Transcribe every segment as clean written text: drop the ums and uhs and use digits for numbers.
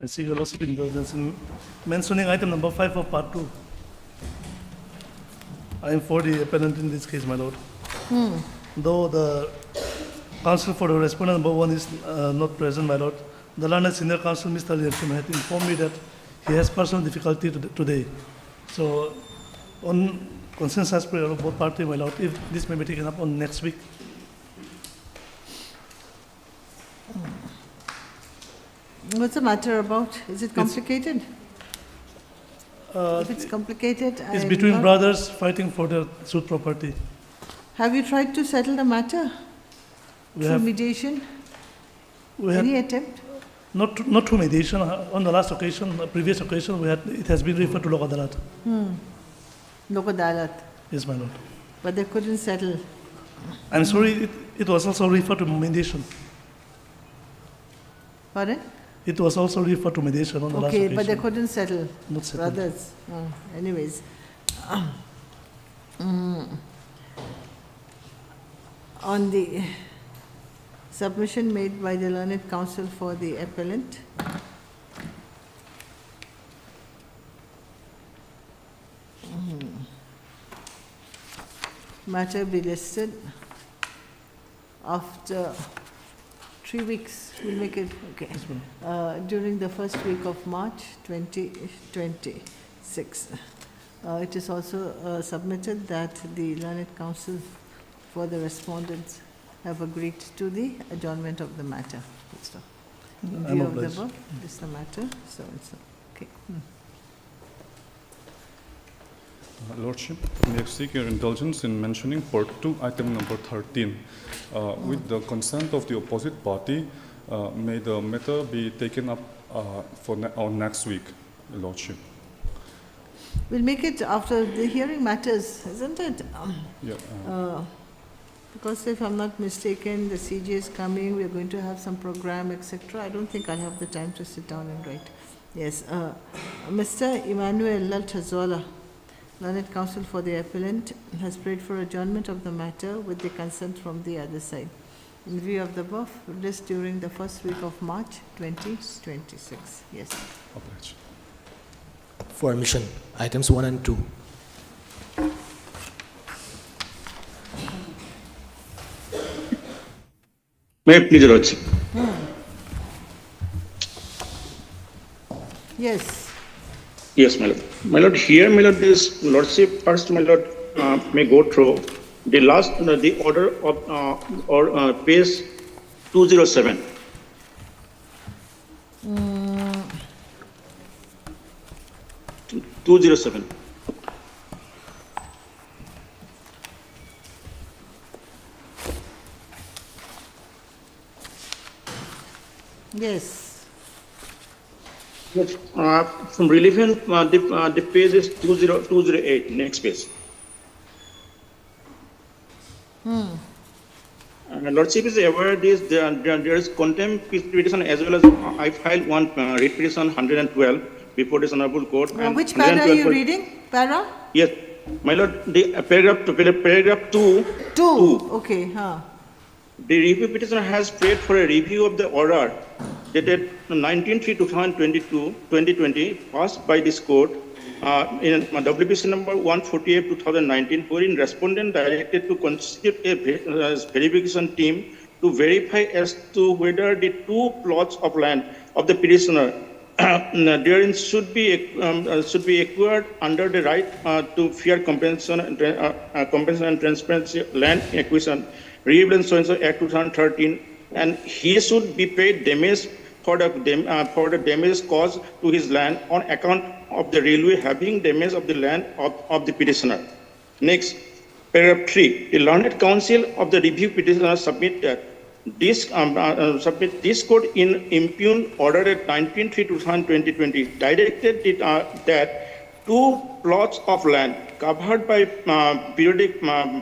I seek your lordship indulgence in mentioning item number 5 of part 2. I am for the appellant in this case, my lord. Though the counsel for the respondent number 1 is not present, my lord, the learned senior counsel, Mr. Lianchim, had informed me that he has personal difficulty today. So, on consensus prayer of both parties, my lord, if this may be taken up on next week. What's the matter about? Is it complicated? If it's complicated, It's between brothers fighting for their suit property. Have you tried to settle the matter through mediation? Any attempt? Not through mediation. On the last occasion, the previous occasion, it has been referred to Lok Adalat. Lok Adalat. Yes, my lord. But they couldn't settle. I'm sorry, it was also referred to mediation. Pardon? It was also referred to mediation on the last occasion. Okay, but they couldn't settle. Not settled. Brothers. Anyways. On the submission made by the learned counsel for the appellant, matter be listed after 3 weeks. We'll make it okay. During the first week of March 2026. It is also submitted that the learned counsel for the respondents have agreed to the adjournment of the matter. In view of the above, this is the matter. So it's okay. Lordship, may I seek your indulgence in mentioning part 2, item number 13. With the consent of the opposite party, may the matter be taken up for next week, Lordship. We'll make it after the hearing matters, isn't it? Because if I'm not mistaken, the CJ is coming, we're going to have some program, etc. I don't think I'll have the time to sit down and write. Yes, Mr. Emmanuel Laltazwala, learned counsel for the appellant, has prayed for adjournment of the matter with the consent from the other side. In view of the above, this during the first week of March 2026. Yes. Obliged. For admission, items 1 and 2. May I please, Your Lordship? Yes. Yes, my lord. My lord, here, my lord, this lordship first, my lord, may go through the last, the order of, page 207. Mm. 207. Yes. Yes, from relevant, the page is 208, next page. Lordship is aware this, there is contempt petition as well as I filed one writ petition 112 before this honorable court. Which para are you reading? Para? Yes, my lord, the paragraph 2. 2. Okay, The review petitioner has prayed for a review of the order dated 19/3/2020, passed by this court in WPC number 148/2019, wherein respondent directed to constitute a verification team to verify as to whether the 2 plots of land of the petitioner therein should be acquired under the right to fair compensation and transparency land acquisition, Revenue So-and-so Act 2013, and he should be paid damage for the damage caused to his land on account of the railway having damage of the land of the petitioner. Next, paragraph 3. The learned counsel of the review petitioner submitted this court in impugn order at 19/3/2020 directed that 2 plots of land covered by periodic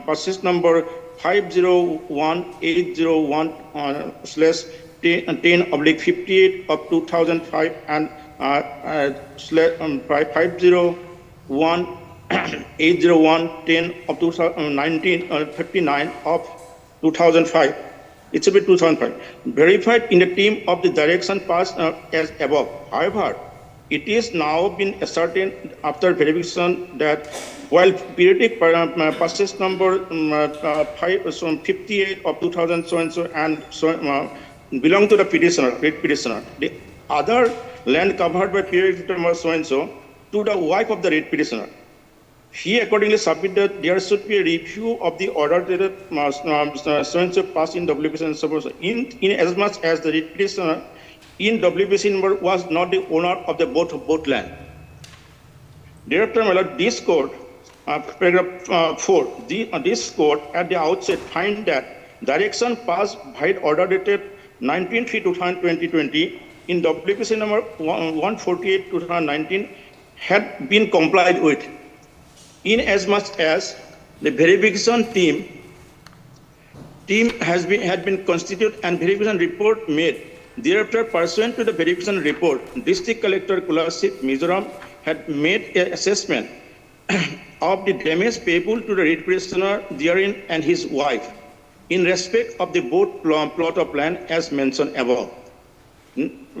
process number 501/10/58 of 2005 and 501/801/10 of 2019 59 of 2005 It should be 2005. Verified in the team of the direction passed as above. However, it is now been ascertained after verification that while periodic passes number 58 of 2000 so and so belong to the petitioner, great petitioner, the other land covered by periodic number so and so to the wife of the read petitioner. He accordingly submitted there should be a review of the order dated so and so passed in WBC suppose in as much as the read petitioner in WBC number was not the owner of the both land. Thereafter, my lord, this court, paragraph 4, this court at the outset find that direction passed by order dated 19/3/2020 in WBC number 148/2019 had been complied with, in as much as the verification team had been constituted and verification report made. Thereafter, pursuant to the verification report, District Collector Kulasip Mizoram had made an assessment of the damage payable to the read petitioner therein and his wife in respect of the both plot of land as mentioned above.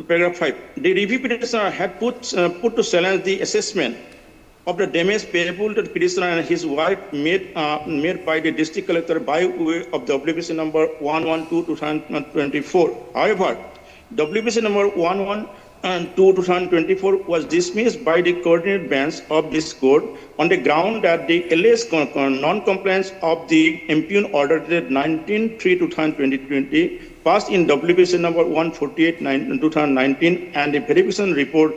Paragraph 5. The review petitioner had put to challenge the assessment of the damage payable to the petitioner and his wife made by the district collector by way of WBC number 112/2024. However, WBC number 112/2024 was dismissed by the coordinate bench of this court on the ground that the alleged non-compliance of the impugned order dated 19/3/2020 passed in WBC number 148/2019 and the verification report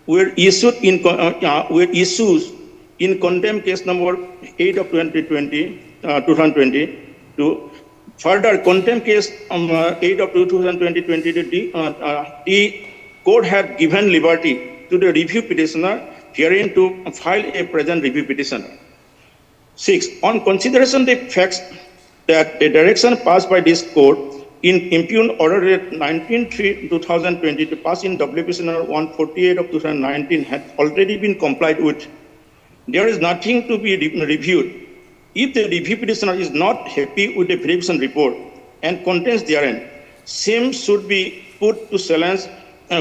were issued in contempt case number 8 of 2020. Further, contempt case 8 of 2020, the court had given liberty to the review petitioner herein to file a present review petition. 6. On consideration the facts that the direction passed by this court in impugned order 19/3/2020 to pass in WBC number 148 of 2019 had already been complied with, there is nothing to be reviewed. If the review petitioner is not happy with the verification report and contents therein, same should be put to challenge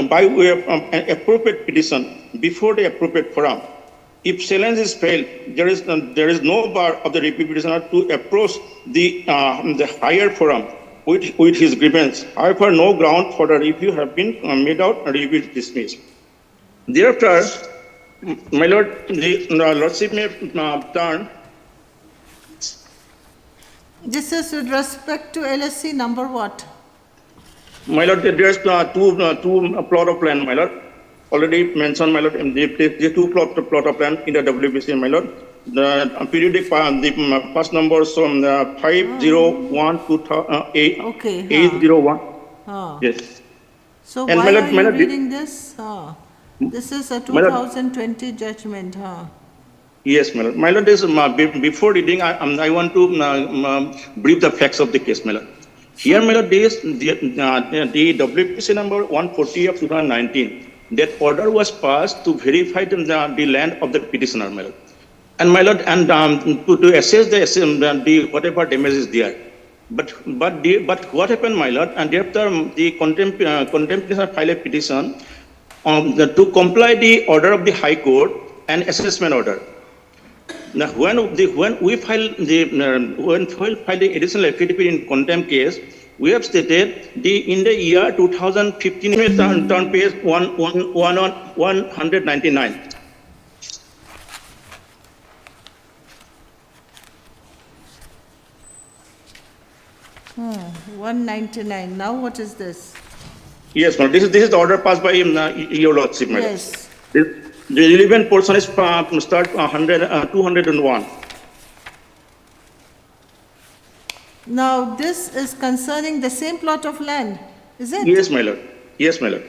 by way of an appropriate petition before the appropriate forum. If challenge is failed, there is no bar of the review petitioner to approach the higher forum with his grievance. However, no ground for the review have been made out and review is dismissed. Thereafter, my lord, the lordship may turn. This is with respect to LSC number what? My lord, there is two plot of land, my lord. Already mentioned, my lord, the two plot of land in the WBC, my lord. The periodic the first numbers from 501 to 801. Yes. So And why my lord, are my you lord, reading this? This is a My lord. 2020 judgment, Yes, my lord. My lord, before reading, I want to brief the facts of the case, my lord. Here, my lord, this the WBC number 140 of 2019. That order was passed to verify the land of the petitioner, my lord. And my lord, and to assess the whatever damage is there. But what happened, my lord? And thereafter, the contempt petitioner filed a petition to comply the order of the High Court and assessment order. Now, when we filed the additional affidavit in contempt case, we have stated in the year 2015, turn page 199. huh? 199. Now what is this? Yes, ma'am. This is the order passed by your lordship, madam. Yes. The relevant portion is start 201. Now this is concerning the same plot of land, is it? Yes, my lord. Yes, my lord.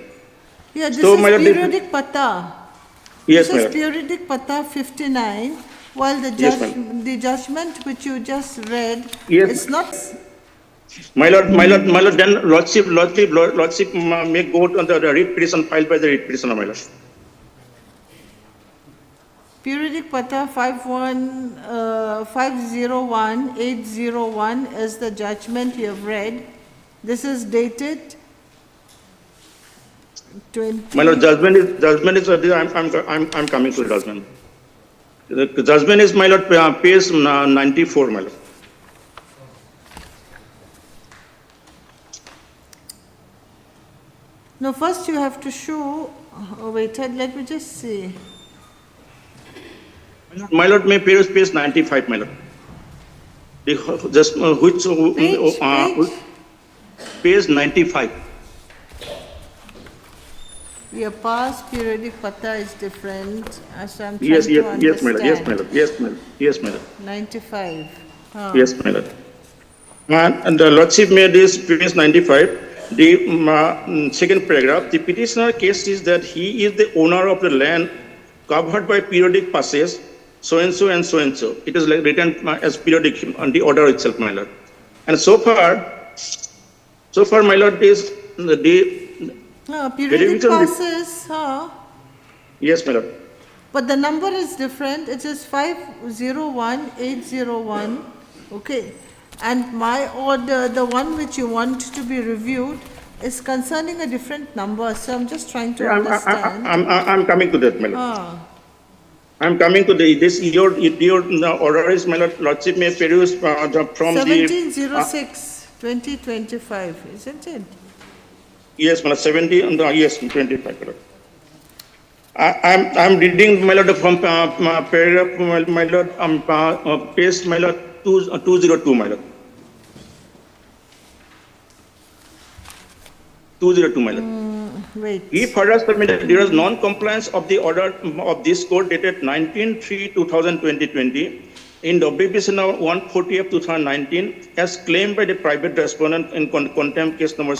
Yeah, this So, is my lord, periodic pata. Yes, This my is lord. periodic pata 59, while the Yes, ma'am. the judgment which you just read, Yes. it's not. My lord, then lordship may go on the writ petition filed by the writ petitioner, my lord. Periodic pata 501-801 is the judgment you have read. This is dated 20. My lord, judgment is, I'm coming to judgment. The judgment is, my lord, page 94, my lord. No, first you have to show, oh wait, let me just see. My lord, may page 95, my lord. Just page 95. Your past periodic pata is different, so I'm trying Yes, to yes, understand. yes, my lord, yes, my lord, yes, my lord, yes, my lord. 95. Huh. Yes, my lord. And the lordship made this page 95. The second paragraph, the petitioner case is that he is the owner of the land covered by periodic passes, so and so and so and so. It is like written as periodic on the order itself, my lord. And so far, my lord, is the Periodic Revision- passes, yes, my lord. but the number is different. It is 501801, okay. And my order, the one which you want to be reviewed, is concerning a different number. So I'm just trying to understand. I'm coming to that, my lord. Ah, I'm coming to this. Your order is, my lord, lordship may produce from the 1706, 2025, isn't it? yes, my lord, 70 and yes, 25, my lord. I'm reading, my lord, from paragraph, my lord, page, my lord, 202, my lord. 202, my lord. Wait. He further submitted there is non-compliance of the order of this court dated 19/3/2020 in WBC number 140 of 2019 as claimed by the private respondent in contempt case number.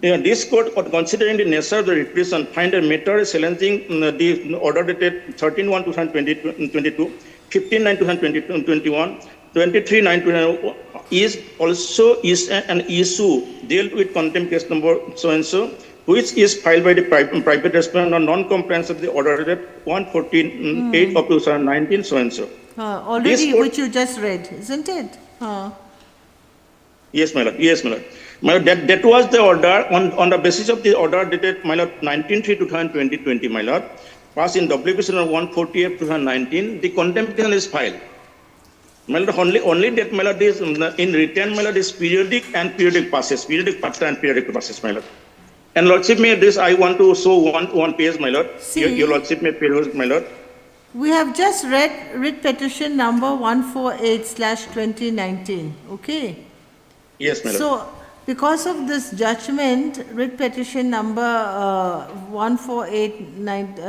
This court, considering the nature of the repression, find a matter challenging the order dated 13/1/2022, 15/9/2021, 23/9/2021 is also an issue dealt with contempt case number so and so, which is filed by the private respondent on non-compliance of the order dated 1/14/8 of 2019 so and so. Already, This court- which you just read, isn't it? Yes, my lord. Yes, my lord. My lord, that was the order on the basis of the order dated, my lord, 19/3/2020, my lord, passed in WBC number 148 2019. The contempt petition is filed. My lord, only that, my lord, is in return, my lord, is periodic and periodic passes, periodic pata and periodic passes, my lord. And lordship may this, I want to show one page, my lord. See. Your lordship may peruse, my lord. We have just read writ petition number 148/2019, okay? Yes, my lord. So, because of this judgment, writ petition number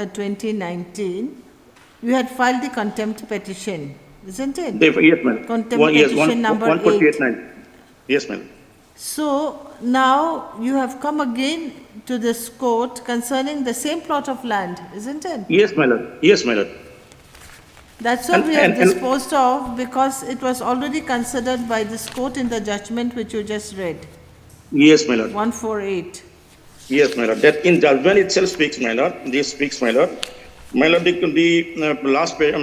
148/2019, you had filed the contempt petition, isn't it? Yes, my lord. Contempt Yes, petition number 148/9. Yes, my lord. So, now you have come again to this court concerning the same plot of land, isn't it? Yes, my lord. Yes, my lord. That's what we have And- disposed of because it was already considered by this court in the judgment which you just read, Yes, my lord. 148. Yes, my lord. That in judgment itself speaks, my lord. This speaks, my lord. My lord, the last page,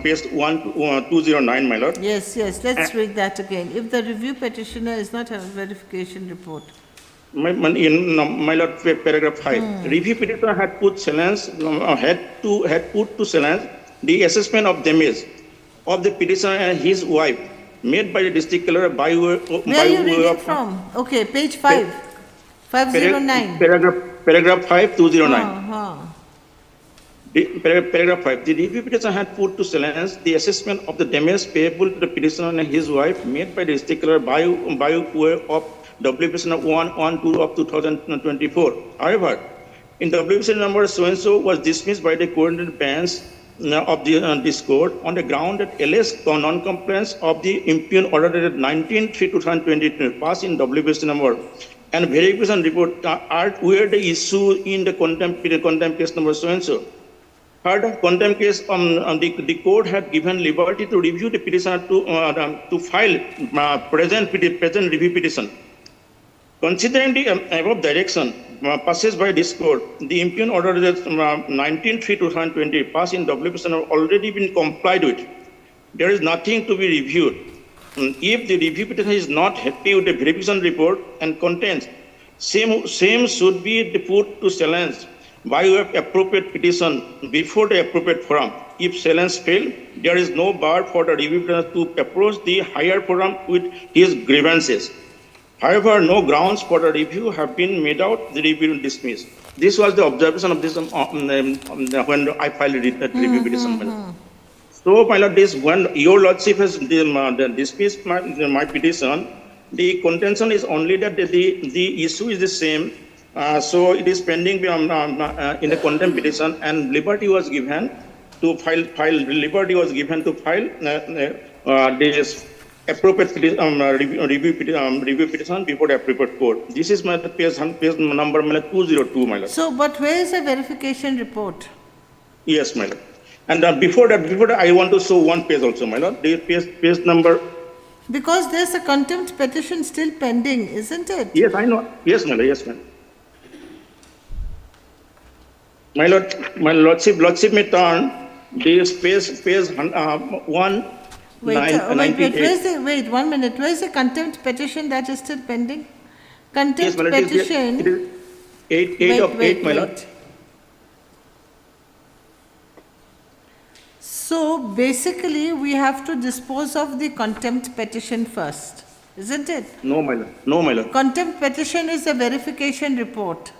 page 209, my lord. Yes, let's read that again. If the review petitioner is not a verification report. My lord, paragraph 5. Review petitioner had put challenge, had put to challenge the assessment of damage of the petitioner and his wife made by the district clerk Where are you reading from? Okay, page 5, 509. Paragraph 5, 209. Uh-huh. Paragraph 5. The review petitioner had put to challenge the assessment of the damage payable to the petitioner and his wife made by the district clerk by way of WPC number 112 of 2024. However, in WPC number so-and-so was dismissed by the coordinated bench of this court on the ground that alleged non-compliance of the impugned order dated 19/3/2022 passed in WPC number and verification report are where the issue in the contempt case number so-and-so. Third, contempt case, the court had given liberty to review the petitioner to file present review petition. Considering the above direction passes by this court, the impugned order that 19/3/2020 passed in WPC already been complied with. There is nothing to be reviewed. if the review petition is not happy with the verification report and contents, same should be put to challenge by way of appropriate petition before the appropriate forum. If challenge fail, there is no bar for the review petitioner to approach the higher forum with his grievances. However, no grounds for the review have been made out, the review will dismiss. This was the observation of this when I filed the review petition. So, my lord, this when your lordship has dismissed my petition, the contention is only that the issue is the same. So it is pending in the contempt petition, and liberty was given to file this appropriate review petition before the appropriate court. This is my page number 202, my lord. So, but where is the verification report? Yes, my lord. And before that, I want to show one page also, my lord. The page number. Because there's a contempt petition still pending, isn't it? Yes, I know. Yes, my lord. Yes, ma'am. My lordship may turn this page 1. Wait, 1 minute. Where is the contempt petition that is still pending? Contempt Yes, my lord, petition. it is 8 of 8, my lord. So basically, we have to dispose of the contempt petition first, isn't it? No, my lord. No, my lord. Contempt petition is a verification report.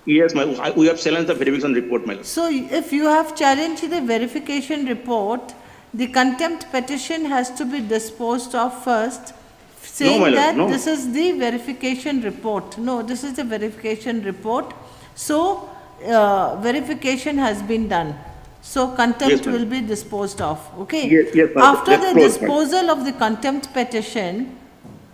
Yes, we have challenged the verification report, my lord. So if you have challenged the verification report, the contempt petition has to be disposed of first, saying my lord, that no. this is the verification report. No, this is the verification report. So verification has been done. So contempt Yes, ma'am. will be disposed of. Okay. Yes, ma'am. After That's the closed, ma'am. disposal of the contempt petition,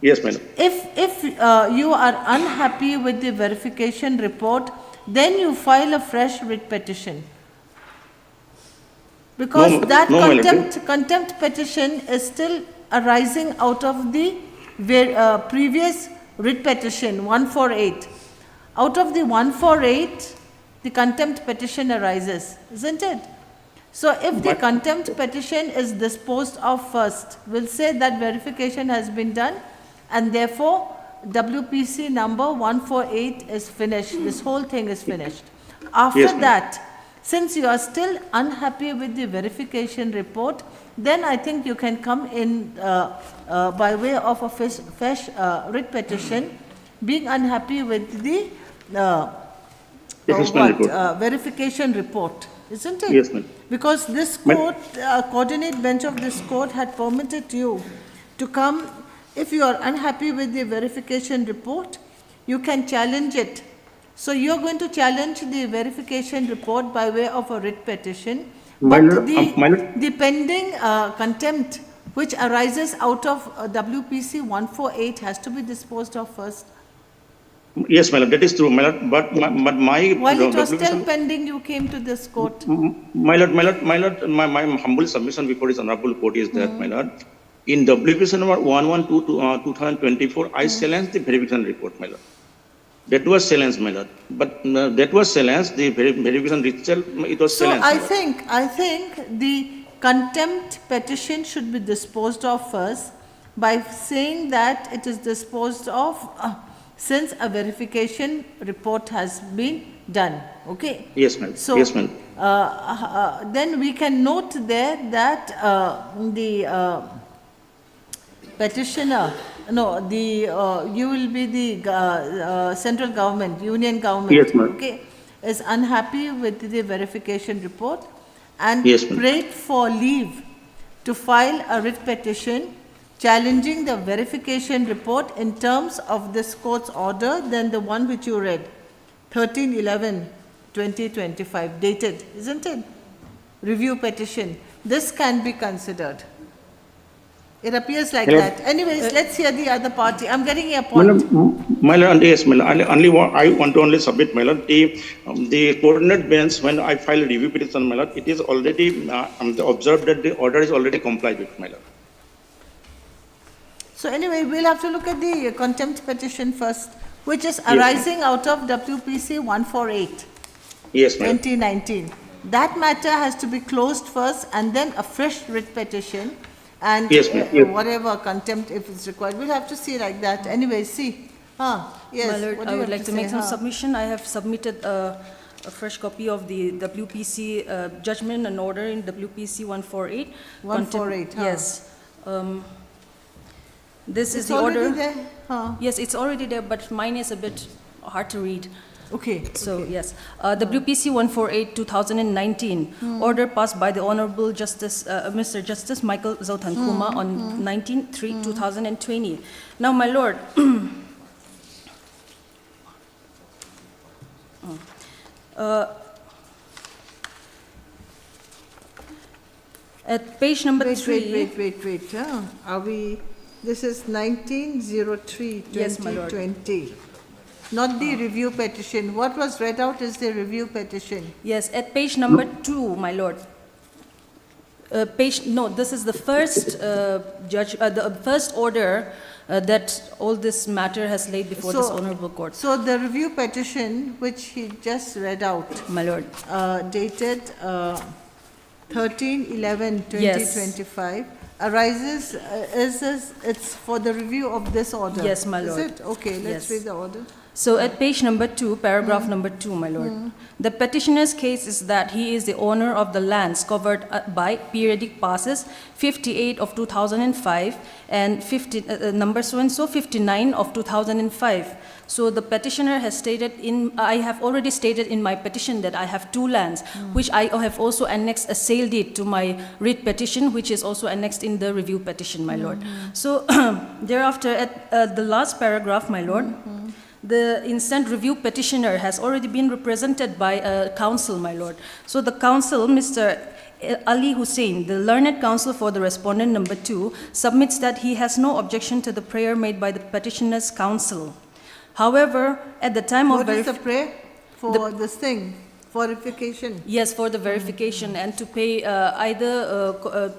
Yes, my lord. if you are unhappy with the verification report, then you file a fresh writ petition. Because No, that no, my lord. contempt petition is still arising out of the previous writ petition 148. Out of the 148, the contempt petition arises, isn't it? So if the contempt petition is disposed of first, we'll say that verification has been done, and therefore WPC number 148 is finished. This whole thing is finished. After Yes, ma'am. that, since you are still unhappy with the verification report, then I think you can come in by way of a fresh writ petition, being unhappy with the Assessment report. verification report, isn't it? Yes, ma'am. Because this court, coordinate bench of this court had permitted you to come, if you are unhappy with the verification report, you can challenge it. So you are going to challenge the verification report by way of a writ petition. My But lord, my lord. the pending contempt which arises out of WPC 148 has to be disposed of first. Yes, my lord. That is true, my lord. But my While it was still WPC pending, you came to this court. My humble submission before this honorable court is that, my lord, in WPC number 112 2024, I challenged the verification report, my lord. That was challenged, my lord. But that was challenged, the verification itself, it was So challenged. I my lord. think the contempt petition should be disposed of first by saying that it is disposed of since a verification report has been done. Okay. Yes, ma'am. So Yes, ma'am. then we can note there that the petitioner, you will be the central government, union government. Yes, ma'am. Okay, is unhappy with the verification report and Yes, ma'am. prayed for leave to file a writ petition challenging the verification report in terms of this court's order than the one which you read, 13/11/2025, dated, isn't it? Review petition. This can be considered. It appears like Hello. that. Anyways, let's hear the other party. I'm getting a point. My lord, yes, my lord. I want to only submit, my lord, the coordinate bench, when I file a review petition, my lord, it is already observed that the order is already complied with, my lord. So anyway, we'll have to look at the contempt petition first, which is arising out of WPC 148, Yes, my lord. 2019. That matter has to be closed first and then a fresh writ petition. and Yes, ma'am. Yes. whatever contempt if it's required. We'll have to see like that. Anyway, see. Yes. My Lord, what do I you would have like to make say? some submission. I have submitted a fresh copy of the WPC judgment and order in WPC 148. 148, huh? Yes. This is It's the already order. there? Huh. Yes, it's already there, but mine is a bit hard to read. Okay. So, yes, WPC 148, 2019, order passed by the Honorable Justice, Mr. Justice Michael Zautan-Kuma on 19/3/2020. Now, my Lord, at page number 3, Wait. Are we, this is 1903, Yes, my Lord. 2020. Not the review petition. What was read out is the review petition. yes, at page number 2, my Lord. This is the first the first order that all this matter has laid before this honorable court, So the review petition, which he just read out, my Lord. dated 13/11/2025, Yes. arises, it's for the review of this order. Yes, my Lord. Is it? Okay, let's Yes. read the order. So at page number 2, paragraph number 2, my Lord. The petitioner's case is that he is the owner of the lands covered by periodic passes 58 of 2005 and number so and so 59 of 2005. So the petitioner has stated I have already stated in my petition that I have 2 lands, which I have also annexed a sale deed to my writ petition, which is also annexed in the review petition, my Lord. So thereafter, at the last paragraph, my Lord, the instant review petitioner has already been represented by a counsel, my Lord. So the counsel, Mr. Ali Hussain, the learned counsel for the respondent number 2, submits that he has no objection to the prayer made by the petitioner's counsel. However, at the time of What is the prayer for this thing? For verification? Yes, for the verification and to pay either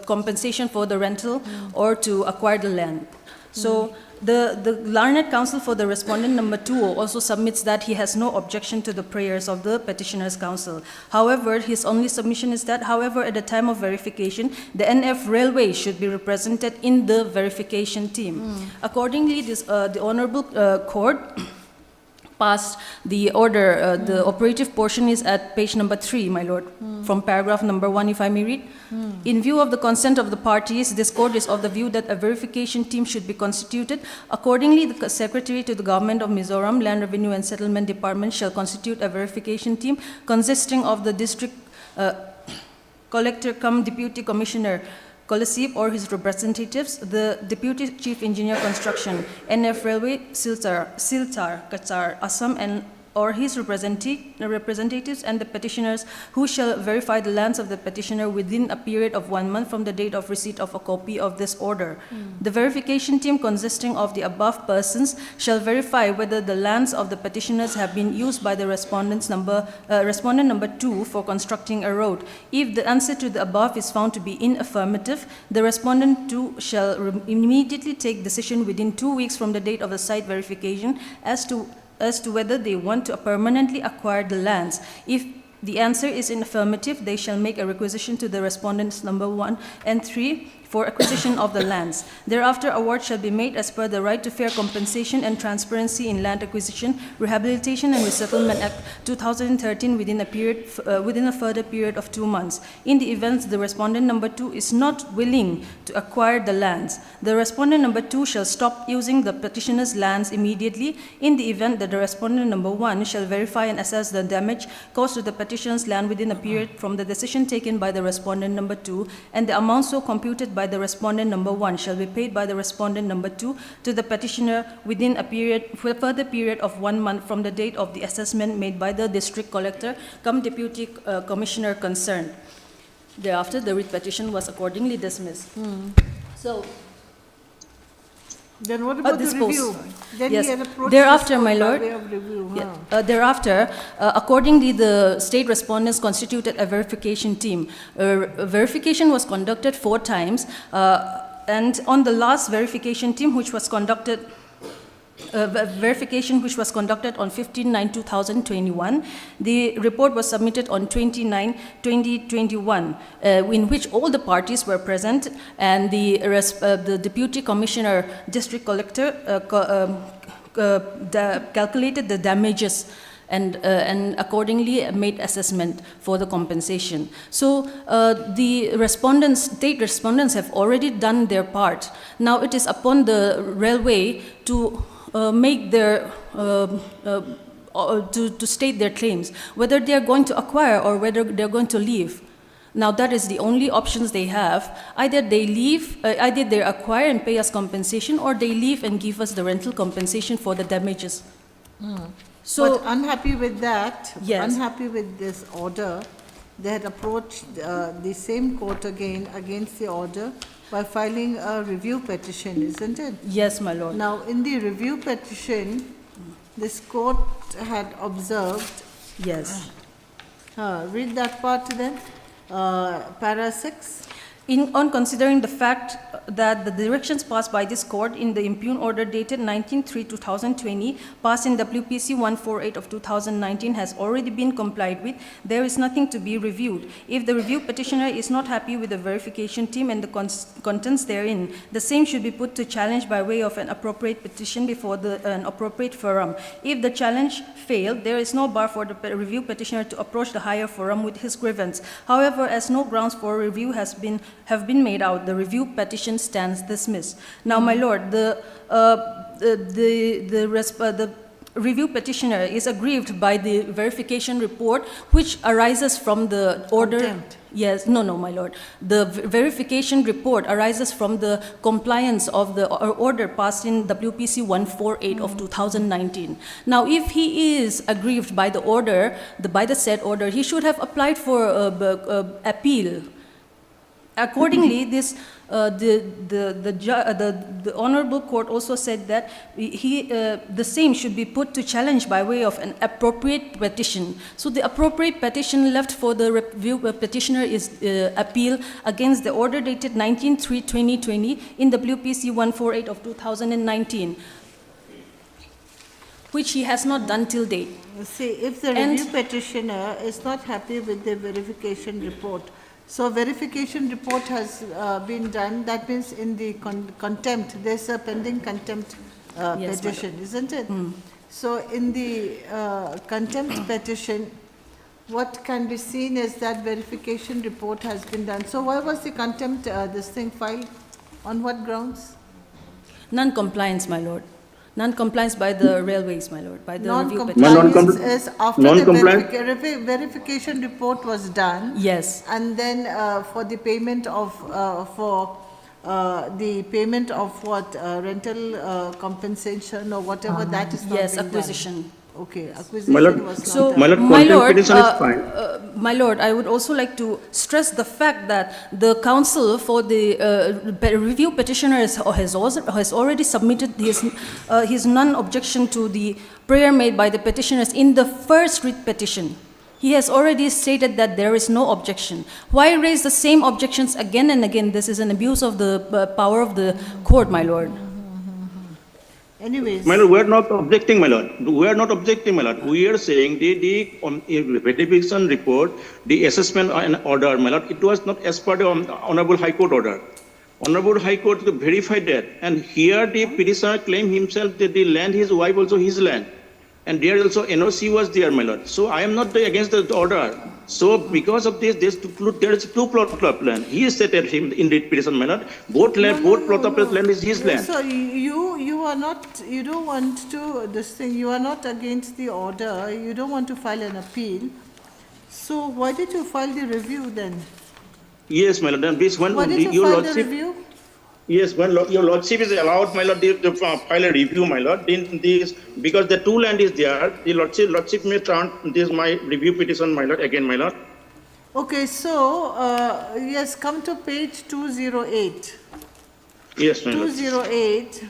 compensation for the rental or to acquire the land. So the learned counsel for the respondent number 2 also submits that he has no objection to the prayers of the petitioner's counsel. However, his only submission is that, however, at the time of verification, the NF Railway should be represented in the verification team. Accordingly, the Honorable Court passed the order. The operative portion is at page number 3, my Lord, from paragraph number 1, if I may read. In view of the consent of the parties, this court is of the view that a verification team should be constituted. Accordingly, the Secretary to the Government of Mizoram, Land Revenue and Settlement Department shall constitute a verification team consisting of the district collector cum deputy commissioner, Kolasip or his representatives, the Deputy Chief Engineer Construction, NF Railway, Siltar, Qatar, Assam, and or his representatives and the petitioners who shall verify the lands of the petitioner within a period of 1 month from the date of receipt of a copy of this order. The verification team consisting of the above persons shall verify whether the lands of the petitioners have been used by the respondent number 2 for constructing a road. If the answer to the above is found to be in affirmative, the respondent 2 shall immediately take decision within 2 weeks from the date of the site verification as to whether they want to permanently acquire the lands. If the answer is in affirmative, they shall make a requisition to the respondents number 1 and 3 for acquisition of the lands. Thereafter, award shall be made as per the Right to Fair Compensation and Transparency in Land Acquisition, Rehabilitation and Resettlement Act 2013 within a further period of 2 months. In the event the respondent number 2 is not willing to acquire the lands, the respondent number 2 shall stop using the petitioner's lands immediately. In the event that the respondent number 1 shall verify and assess the damage caused to the petitioner's land within a period from the decision taken by the respondent number 2, and the amount so computed by the respondent number 1 shall be paid by the respondent number 2 to the petitioner within a further period of 1 month from the date of the assessment made by the district collector cum deputy commissioner concerned. Thereafter, the writ petition was accordingly dismissed. So, Then what about the disposed. review? Then Yes. he had approached Thereafter, this my court by Lord, way of review, huh? yeah, thereafter, accordingly, the state respondents constituted a verification team. Verification was conducted 4 times, and on the last verification team, which was conducted verification which was conducted on 15/9/2021. The report was submitted on 29/2021, in which all the parties were present, and the Deputy Commissioner, District Collector, calculated the damages and accordingly made assessment for the compensation. So the state respondents have already done their part. Now it is upon the railway to make their to state their claims, whether they are going to acquire or whether they are going to leave. Now that is the only options they have. Either they leave, either they acquire and pay us compensation, or they leave and give us the rental compensation for the damages. So, But unhappy with that, Yes. unhappy with this order, they had approached the same court again against the order by filing a review petition, isn't it? yes, my lord. Now, in the review petition, this court had observed, Yes. read that part then, para 6. On considering the fact that the directions passed by this court in the impugn order dated 19/3/2020, passed in WPC 148 of 2019, has already been complied with, there is nothing to be reviewed. If the review petitioner is not happy with the verification team and the contents therein, the same should be put to challenge by way of an appropriate petition before an appropriate forum. If the challenge failed, there is no bar for the review petitioner to approach the higher forum with his grievance. However, as no grounds for review have been made out, the review petition stands dismissed. Now, my lord, the review petitioner is aggrieved by the verification report, which arises from the order. Contempt. Yes, no, my lord. The verification report arises from the compliance of the order passed in WPC 148 of 2019. Now, if he is aggrieved by the order, by the said order, he should have applied for appeal. Accordingly, this the honorable court also said that the same should be put to challenge by way of an appropriate petition. So the appropriate petition left for the review petitioner is appeal against the order dated 19/3/2020 in WPC 148 of 2019, which he has not done till date. See, if the And- review petitioner is not happy with the verification report, so verification report has been done, that means in the contempt, there's a pending contempt Yes, petition, isn't it? So in the contempt petition, what can be seen is that verification report has been done. So why was the contempt, this thing filed? On what grounds? Non-compliance, my lord. Non-compliance by the railways, my lord, by the review petition. Non-compliance is after the Non-compliance? verification report was done. Yes, And then for the payment of, the payment of what, rental compensation or whatever, that is not yes, being done. acquisition. Okay, My acquisition lord- was So, not done. My lord, my contempt lord, petition is fine. my lord, I would also like to stress the fact that the counsel for the review petitioner has already submitted his non-objection to the prayer made by the petitioners in the first writ petition. He has already stated that there is no objection. Why raise the same objections again and again? This is an abuse of the power of the court, my lord. Anyways, My lord, we are not objecting, my lord. We are not objecting, my lord. We are saying the verification report, the assessment and order, my lord, it was not as per the Honorable High Court order. Honorable High Court verified that, and here the petitioner claimed himself that the land, his wife also his land. And there also NOC was there, my lord. So I am not against the order. So because of this, there is two plot of land. He said that him in the petition, my lord. Both land, both plot of land is his land. so you are not, you don't want to, this thing, you are not against the order, you don't want to file an appeal. So why did you file the review then? Yes, my lord. And this one, Why did you your file the lordship. review? Yes, when your lordship is allowed, my lord, to file a review, my lord. In this, because the two land is there, the lordship may turn this my review petition, my lord, again, my lord. Okay, so, yes, come to page 208. Yes, my lord. 208,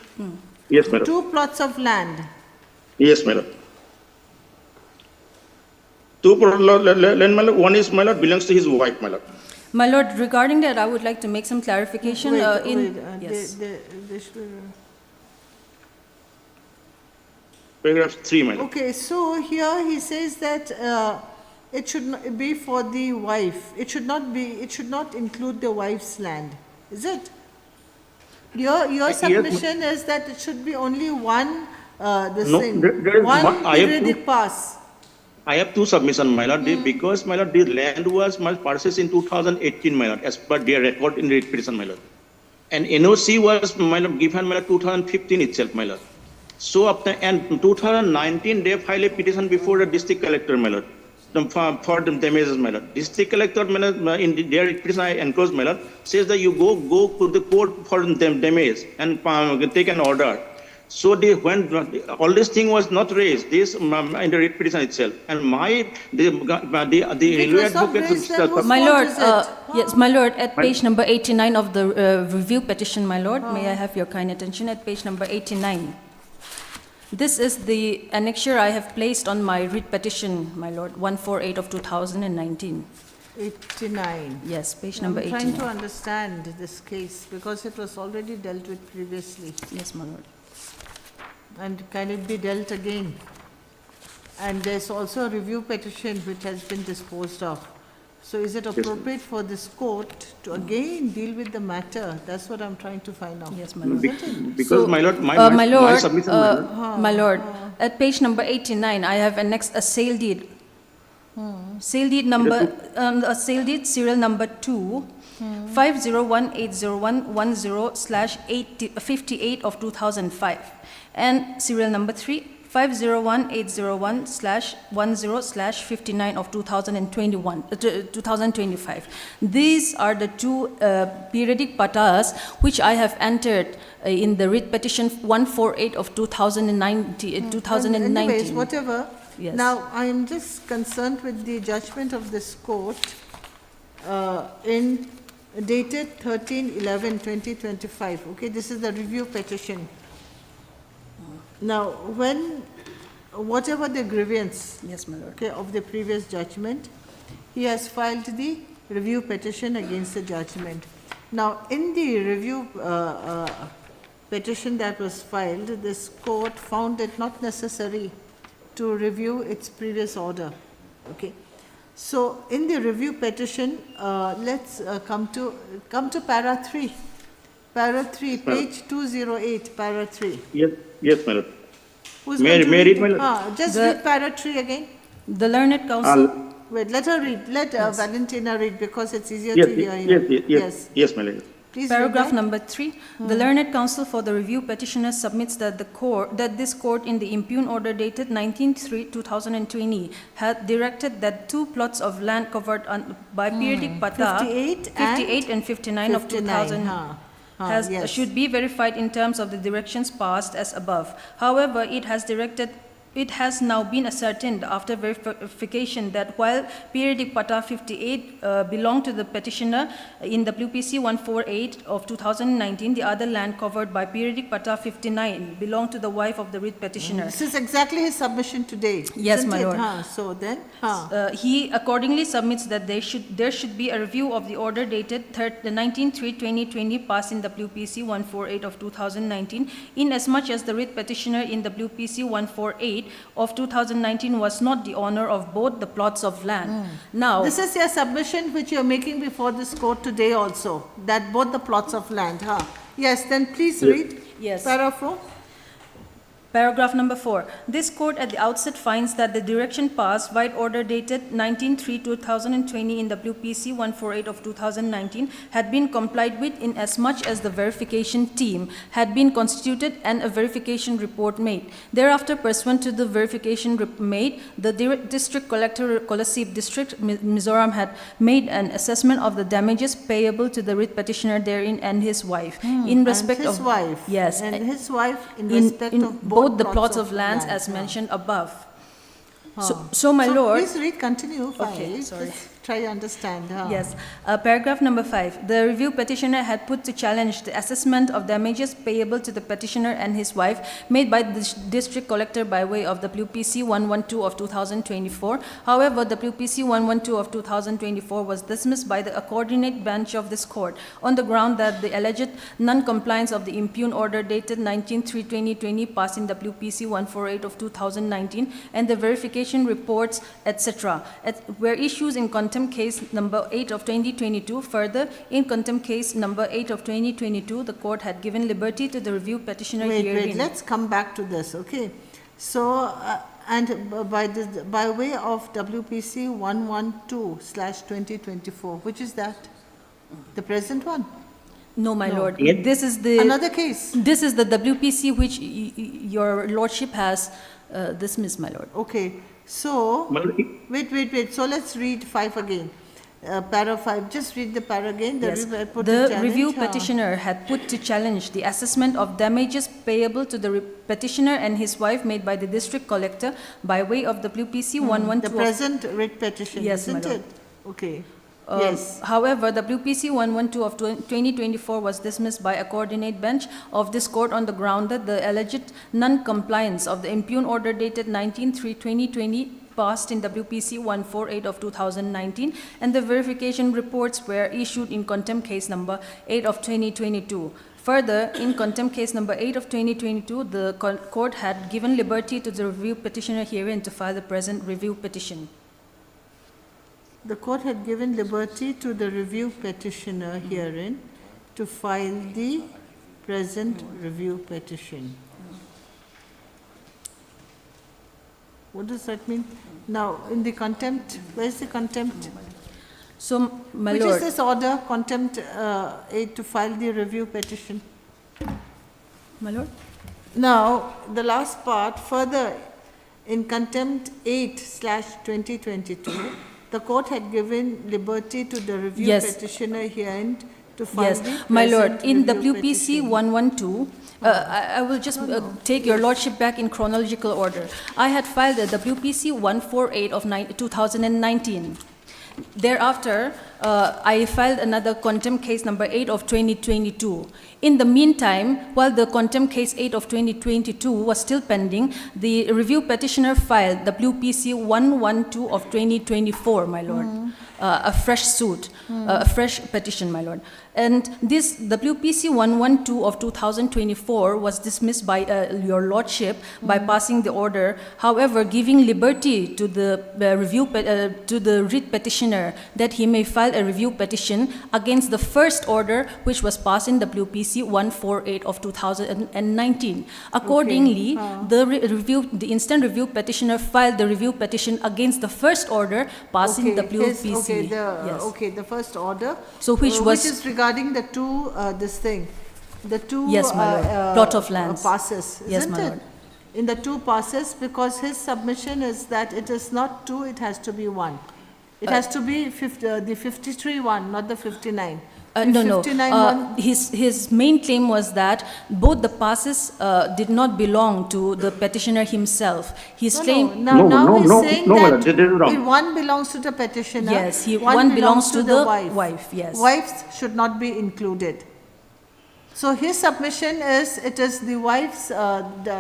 Yes, my lord. two plots of land. Yes, my lord. Two land, my lord. One is, my lord, belongs to his wife, my lord. My lord, regarding that, I would like to make some clarification. Wait, Yes. they should- Paragraph 3, my lord. Okay, so here he says that it should not be for the wife. It should not include the wife's land. Is it? Your Yes, submission is that it should be only one, No, there is one one- I have periodic pass. I have two submissions, my lord, because, my lord, the land was purchased in 2018, my lord, as per their record in the petition, my lord. And NOC was, my lord, given, my lord, 2015 itself, my lord. So, after, and 2019, they filed a petition before the district collector, my lord, for the damages, my lord. District collector, my lord, in their petition, I enclose, my lord, says that you go to the court for them damage and take an order. So when all this thing was not raised, this in the writ petition itself, and the railway was not advocate, raised, then whose My fault lord, is it? yes, my lord, at page number 89 of the review petition, my lord, may I have your kind attention at page number 89. This is the annexure I have placed on my writ petition, my lord, 148 of 2019. 89. Yes, page I'm number trying to 89. understand this case because it was already dealt with previously. Yes, my lord. And can it be dealt again? And there's also a review petition which has been disposed of. So is it appropriate for this court to again deal with the matter? That's what I'm trying to find out. Yes, my lord. because, So, my lord, my my lord, submission, my lord. my lord, at page number 89, I have annexed a sale deed. Sale deed number, a sale deed serial number 2, 501-801-10/58 of 2005, and serial number 3, 501-801/10/59 of 2025. These are the two periodic patas which I have entered in the writ petition 148 of 2019. Anyways, whatever. Yes. Now, I am just concerned with the judgment of this court in dated 13/11/2025. Okay, this is the review petition. Now, whatever the grievance, Yes, my lord. okay, of the previous judgment, he has filed the review petition against the judgment. Now, in the review petition that was filed, this court found it not necessary to review its previous order, okay? So, in the review petition, let's come to para 3. Para 3, page 208, para 3. Yes, my lord. Who's May I going to read, my lord? Just The- read para 3 again. The learned counsel, Wait, let her read. Let Valentina read because it's easier Yes, to hear yes, you. yes, my lord. Please paragraph read that. number 3, the learned counsel for the review petitioner submits that this court in the impugned order dated 19/3/2020 had directed that 2 plots of land covered by periodic pata 58 and 59 of 2000 yes. should be verified in terms of the directions passed as above. However, it has now been ascertained after verification that while periodic pata 58 belonged to the petitioner in WPC 148 of 2019, the other land covered by periodic pata 59 belonged to the wife of the writ petitioner. This is exactly his submission today. Yes, isn't my it? lord. So then, He accordingly submits that there should be a review of the order dated 19/3/2020 passed in WPC 148 of 2019, in as much as the writ petitioner in WPC 148 of 2019 was not the owner of both the plots of land. Now, this is your submission which you're making before this court today also, that both the plots of land, Yes, then please read. Yes. Paragraph. Paragraph number 4. This court at the outset finds that the direction passed by order dated 19/3/2020 in WPC 148 of 2019 had been complied with in as much as the verification team had been constituted and a verification report made. Thereafter, pursuant to the verification made, the District Collector, Kolasip District, Mizoram had made an assessment of the damages payable to the writ petitioner therein and his wife. In respect and his of wife. Yes. And his wife in in, respect in of both the plots of lands land, as mentioned above. So, my lord, Please read, continue. Fine. Okay, sorry. Just try to understand. Huh? Yes. Paragraph number 5. The review petitioner had put to challenge the assessment of damages payable to the petitioner and his wife made by the district collector by way of WPC 112 of 2024. However, WPC 112 of 2024 was dismissed by the coordinate bench of this court on the ground that the alleged non-compliance of the impugned order dated 19/3/2020 passed in WPC 148 of 2019 and the verification reports, etc., were issues in contempt case number 8 of 2022. Further, in contempt case number 8 of 2022, the court had given liberty to the review petitioner herein. Let's come back to this, okay? So, by way of WPC 112/2024, which is that? The present one? No, my No. lord. Yep. This is the Another case? This is the WPC which your lordship has dismissed, my lord. Okay, so, Madam, wait. So let's read 5 again. Para 5, just read the para again. Yes. Put to The challenge, review huh? petitioner had put to challenge the assessment of damages payable to the petitioner and his wife made by the district collector by way of WPC 112. The present writ petition, Yes, my isn't lord. it? Okay. Uh, Yes. However, WPC 112 of 2024 was dismissed by a coordinate bench of this court on the ground that the alleged non-compliance of the impugned order dated 19/3/2020 passed in WPC 148 of 2019 and the verification reports were issued in contempt case number 8 of 2022. Further, in contempt case number 8 of 2022, the court had given liberty to the review petitioner herein to file the present review petition. The court had given liberty to the review petitioner herein to file the present review petition. What does that mean? Now, in the contempt, where's the contempt? So, my Which lord. is this order, contempt 8 to file the review petition? My lord? Now, the last part, further, in contempt 8/2022, the court had given liberty to the review Yes. petitioner herein to file Yes, the my lord, present in review WPC petition. 112, I will just take your lordship back in chronological order. I had filed a WPC 148 of 2019. Thereafter, I filed another contempt case number 8 of 2022. In the meantime, while the contempt case 8 of 2022 was still pending, the review petitioner filed WPC 112 of 2024, my lord. A fresh suit, a fresh petition, my lord. And this WPC 112 of 2024 was dismissed by your lordship by passing the order, however, giving liberty to the to the writ petitioner that he may file a review petition against the first order which was passed in WPC 148 of 2019. Accordingly, the instant review petitioner filed the review petition against the first order passed in WPC. Yes. The first order. So which was- Which is regarding the two, the two. Yes, my lord. Plot of lands. Passes, Yes, isn't my it? lord. In the two passes, because his submission is that it is not two, it has to be one. It has to be the 53 one, not the 59. The No. 59 one, His main claim was that both the passes did not belong to the petitioner himself. His claim, now he's saying madam, that this is wrong. one belongs to the petitioner. Yes, one belongs to the wife, yes. Wives should not be included. So his submission is, it is the wife's, the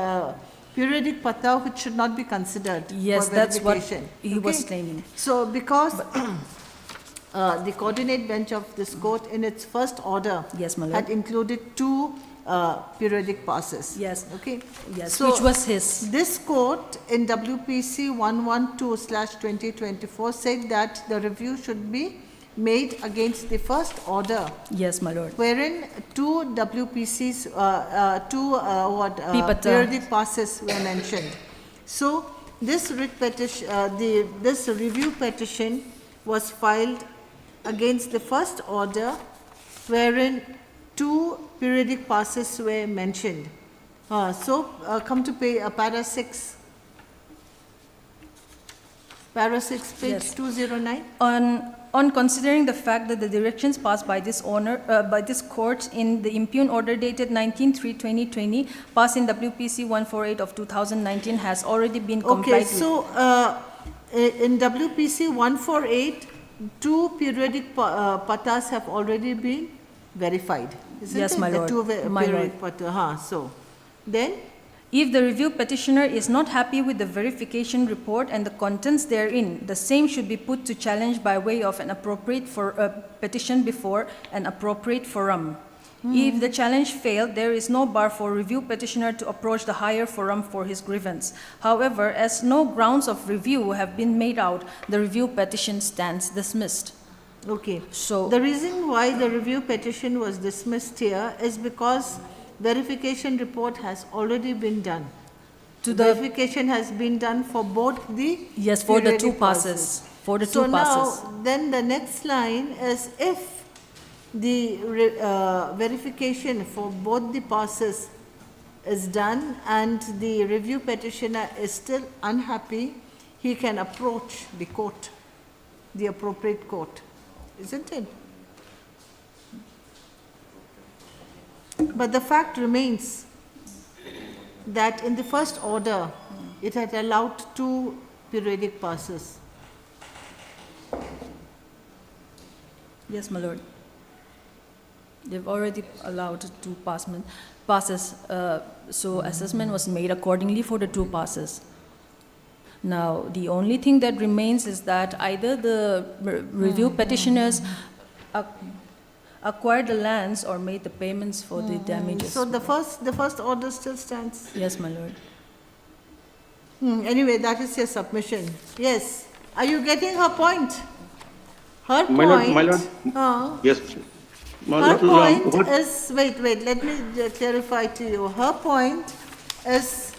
periodic pata which should not be considered Yes, for that's what verification. he was Okay? claiming. So because the coordinate bench of this court in its first order Yes, my lord. had included two periodic passes. Yes. Okay? Yes, So which was his. this court in WPC 112/2024 said that the review should be made against the first order, Yes, my lord. wherein two WPCs, Pipata. periodic passes were mentioned. So this writ petition, this review petition was filed against the first order, wherein two periodic passes were mentioned. Come to para 6. Para 6, page Yes. 209. On considering the fact that the directions passed by this court in the impugned order dated 19/3/2020 passed in WPC 148 of 2019 has already been Okay, complied with. so in WPC 148, two periodic patas have already been verified, isn't Yes, it? my The lord. two My periodic pata, so, then, If the review petitioner is not happy with the verification report and the contents therein, the same should be put to challenge by way of an appropriate petition before an appropriate forum. If the challenge failed, there is no bar for review petitioner to approach the higher forum for his grievance. However, as no grounds of review have been made out, the review petition stands dismissed. okay. So, The reason why the review petition was dismissed here is because verification report has already been done. to the, Verification has been done for both the yes, for the two periodic passes, for the So two passes. now, then the next line is if the verification for both the passes is done and the review petitioner is still unhappy, he can approach the court, the appropriate court, isn't it? But the fact remains that in the first order, it had allowed two periodic passes. Yes, my lord. They've already allowed two passes, so assessment was made accordingly for the two passes. Now, the only thing that remains is that either the review petitioners acquired the lands or made the payments for the damages. So the first order still stands. Yes, my lord. Anyway, that is your submission. Yes. Are you getting her point? Her My lord, point. my lord. Yes. Her point What- is, wait, let me clarify to you. Her point is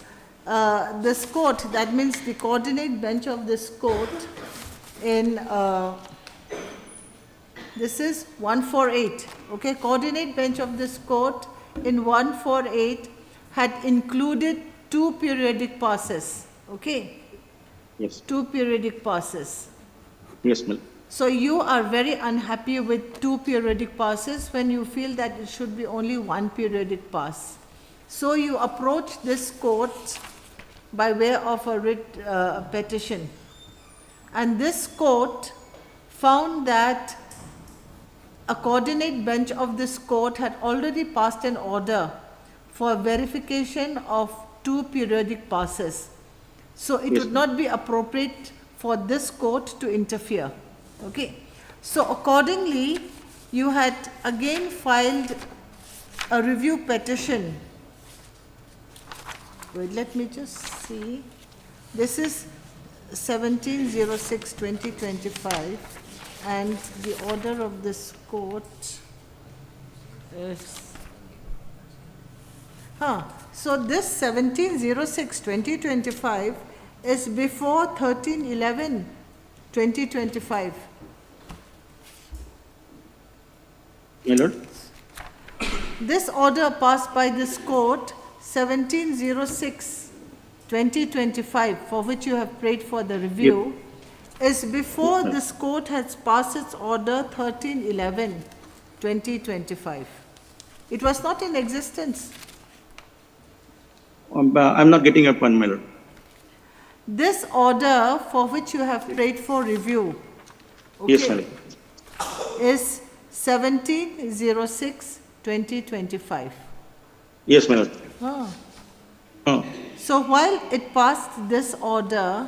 this court, that means the coordinate bench of this court in, this is 148, okay? Coordinate bench of this court in 148 had included two periodic passes, okay? Yes, Two periodic passes. yes, ma'am. So you are very unhappy with two periodic passes when you feel that it should be only one periodic pass. So you approach this court by way of a writ petition. And this court found that a coordinate bench of this court had already passed an order for verification of two periodic passes. So it Yes, would not be appropriate for this court to interfere. Okay. So accordingly, you had again filed a review petition. Wait, let me just see. This is 1706/2025, and the order of this court is. So this 1706/2025 is before 13/11/2025. My lord, This order passed by this court 1706/2025, for which you have prayed for the review, is before this court has passed its order 13/11/2025. It was not in existence. I'm not getting your point, my lord. This order for which you have prayed for review, Yes, okay, my lord. is 1706/2025. Yes, my lord. Ah. Oh, So while it passed this order,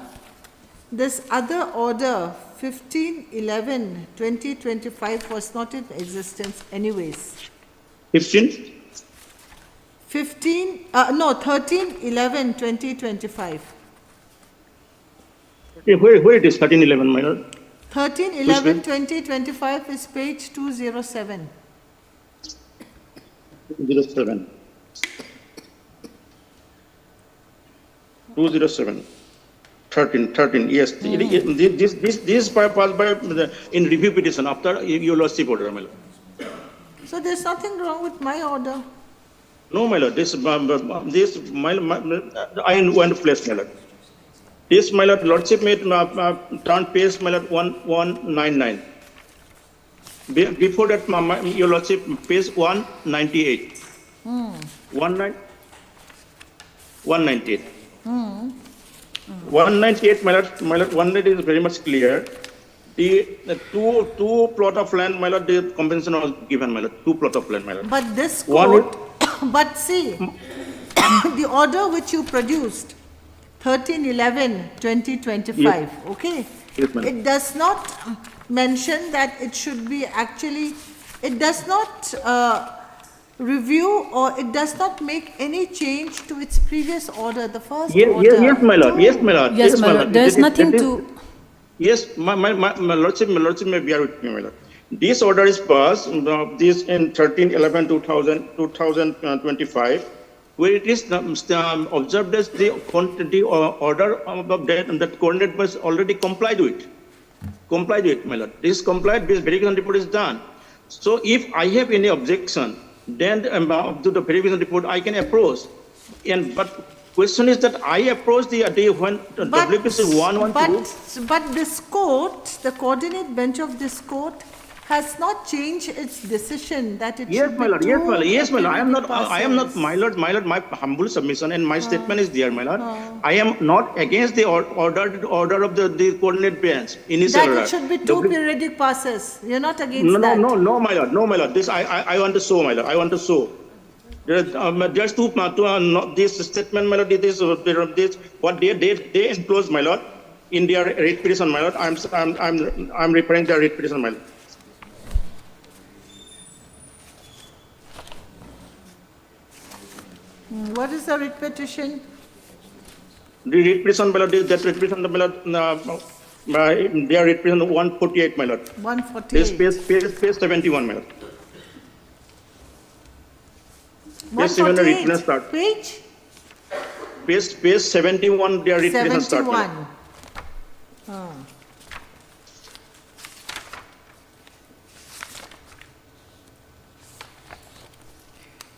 this other order, 15/11/2025, was not in existence anyways. 15? 13/11/2025. Where it is 13/11, my lord? 13/11/2025 is page 207. 207. 207. 13, yes. This passed by in review petition after your lordship order, my lord. So there's nothing wrong with my order. No, my lord, I want to place, my lord. This, my lord, lordship made turn page, my lord, 1199. Before that, your lordship, page 198. 198. 198, my lord, 198 is very much clear The two plot of land, my lord, the compensation was given, my lord, 2 plot of land, my lord. But this One is- court, but see, the order which you produced, 13/11/2025, okay? Yes, madam. It does not mention that it should be actually, it does not review or it does not make any change to its previous order, the first order. Yes, my lord, yes, my lord. Yes, my lord, there is nothing That is- to, Yes, my lordship may bear with me, my lord. This order is passed, this in 13/11/2025, where it is observed as the order of that coordinate was already complied with. Complied with, my lord. This complied, this verification report is done. So if I have any objection, then to the verification report, I can approach. But question is that I approach the day when WPC 112. But this court, the coordinate bench of this court has not changed its decision that it Yes, should my be lord, yes, my lord, yes, my lord. I am not, passes. my lord, my humble submission and my statement is there, my lord. I am not against the order of the coordinate bench, initial That order. it should be 2 periodic passes. You're not against No, that. no, my lord, no, my lord. This, I want to show, my lord, I want to show. There's this statement, my lord, this, what they enclose, my lord, in their writ petition, my lord. I'm referring to their writ petition, my lord. What is the writ petition? The writ petition, my lord, that writ petition, my lord, their writ petition 148, my lord. 148. Page 71, my lord. Page 71, the writ petition start. Page? Page 71, their writ petition start. my lord. 71. Ah.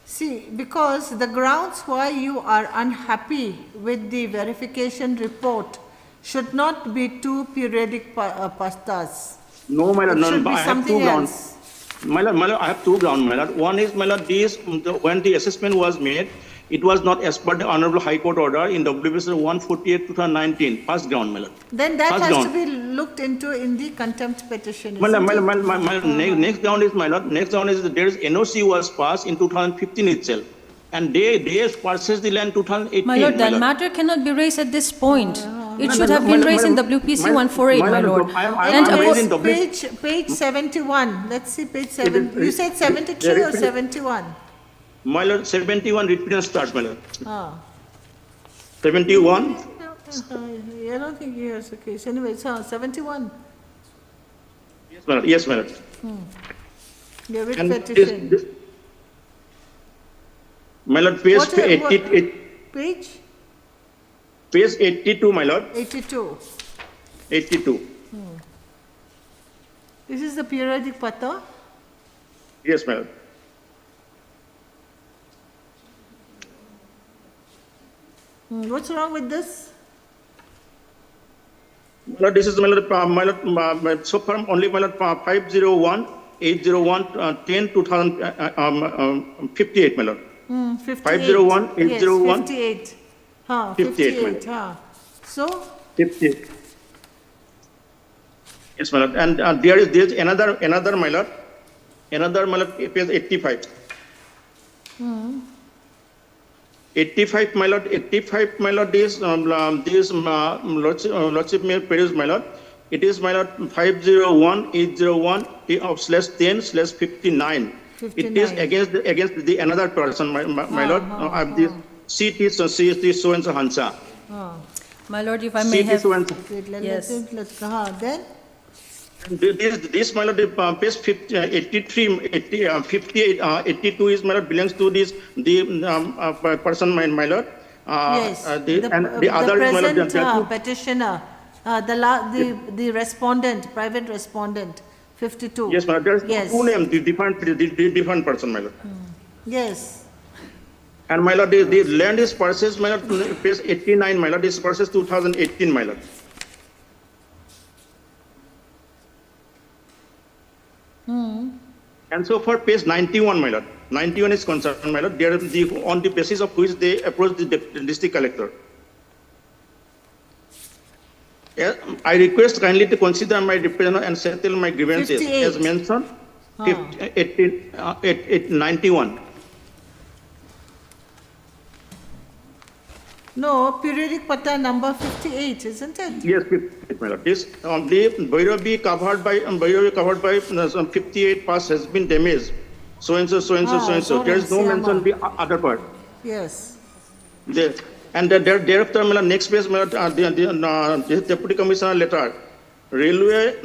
See, because the grounds why you are unhappy with the verification report should not be 2 periodic pastas. No, my lord, It no, should be I have 2 something grounds. else. My lord, I have 2 grounds, my lord. One is, my lord, when the assessment was made, it was not as per the Honorable High Court order in WPC 148/2019. First ground, my lord. Then that First has to ground. be looked into in the contempt petition, My lord, isn't it? my next ground is, my lord, next ground is that there is NOC was passed in 2015 itself. And they purchased the land 2018. my lord, that lord. matter cannot be raised at this point. It should have my been lord, raised in my lord, WPC my- 148, my my lord, lord. I'm And raising about- Page 71, let's see page 7, is- you said 73 or repeat it. 71? My lord, 71 writ petition starts, my lord. Ah. 71. I don't think he has a case, anyway, it's 71, Yes, my lord. Yes, my lord. the writ And petition. My lord, page What a- what- 88. Page Page 82, my lord, 82. 82. This is the periodic pata? Yes, my lord. What's wrong with this? My lord, this is my lord, so far only my lord, 501, 801, 10, 2058, my lord. 58. 501, 801. Yes, 58. Huh, 58, 58, huh. So, 58. Yes, my lord. And there is another, my lord, page 85. 85, my lord, 85, my lord, lordship may produce, my lord. It is, my lord, 501, 801, /10/59. It is 59. against the another person, my lord. This CT, so and so Hansa. My lord, if I may CT, have, so and so. wait, Yes. then? This, my lord, page 83, 58, 82 is, my lord, belongs to this, the person, my lord. Yes, And the other is, my lord, present there are two- petitioner, the respondent, private respondent, 52. Yes, my lord, there's Yes. two names, the different person, my lord. Yes, And my lord, the land is purchased, my lord, page 89, my lord, is purchased 2018, my lord. And so for page 91, my lord, 91 is concerned, my lord, there is on the basis of which they approach the district collector. I request kindly to consider my representative and settle my grievances 58. as mentioned. 91. No, periodic patta number 58, isn't it? Yes, 58, my lord. This the Bhairavi covered by some 58 parts has been damaged. So and so, so and so, so and so. There is no mention the other part. Yes. There. And thereafter, my lord, next page, my lord, the Deputy Commissioner letter. Railway,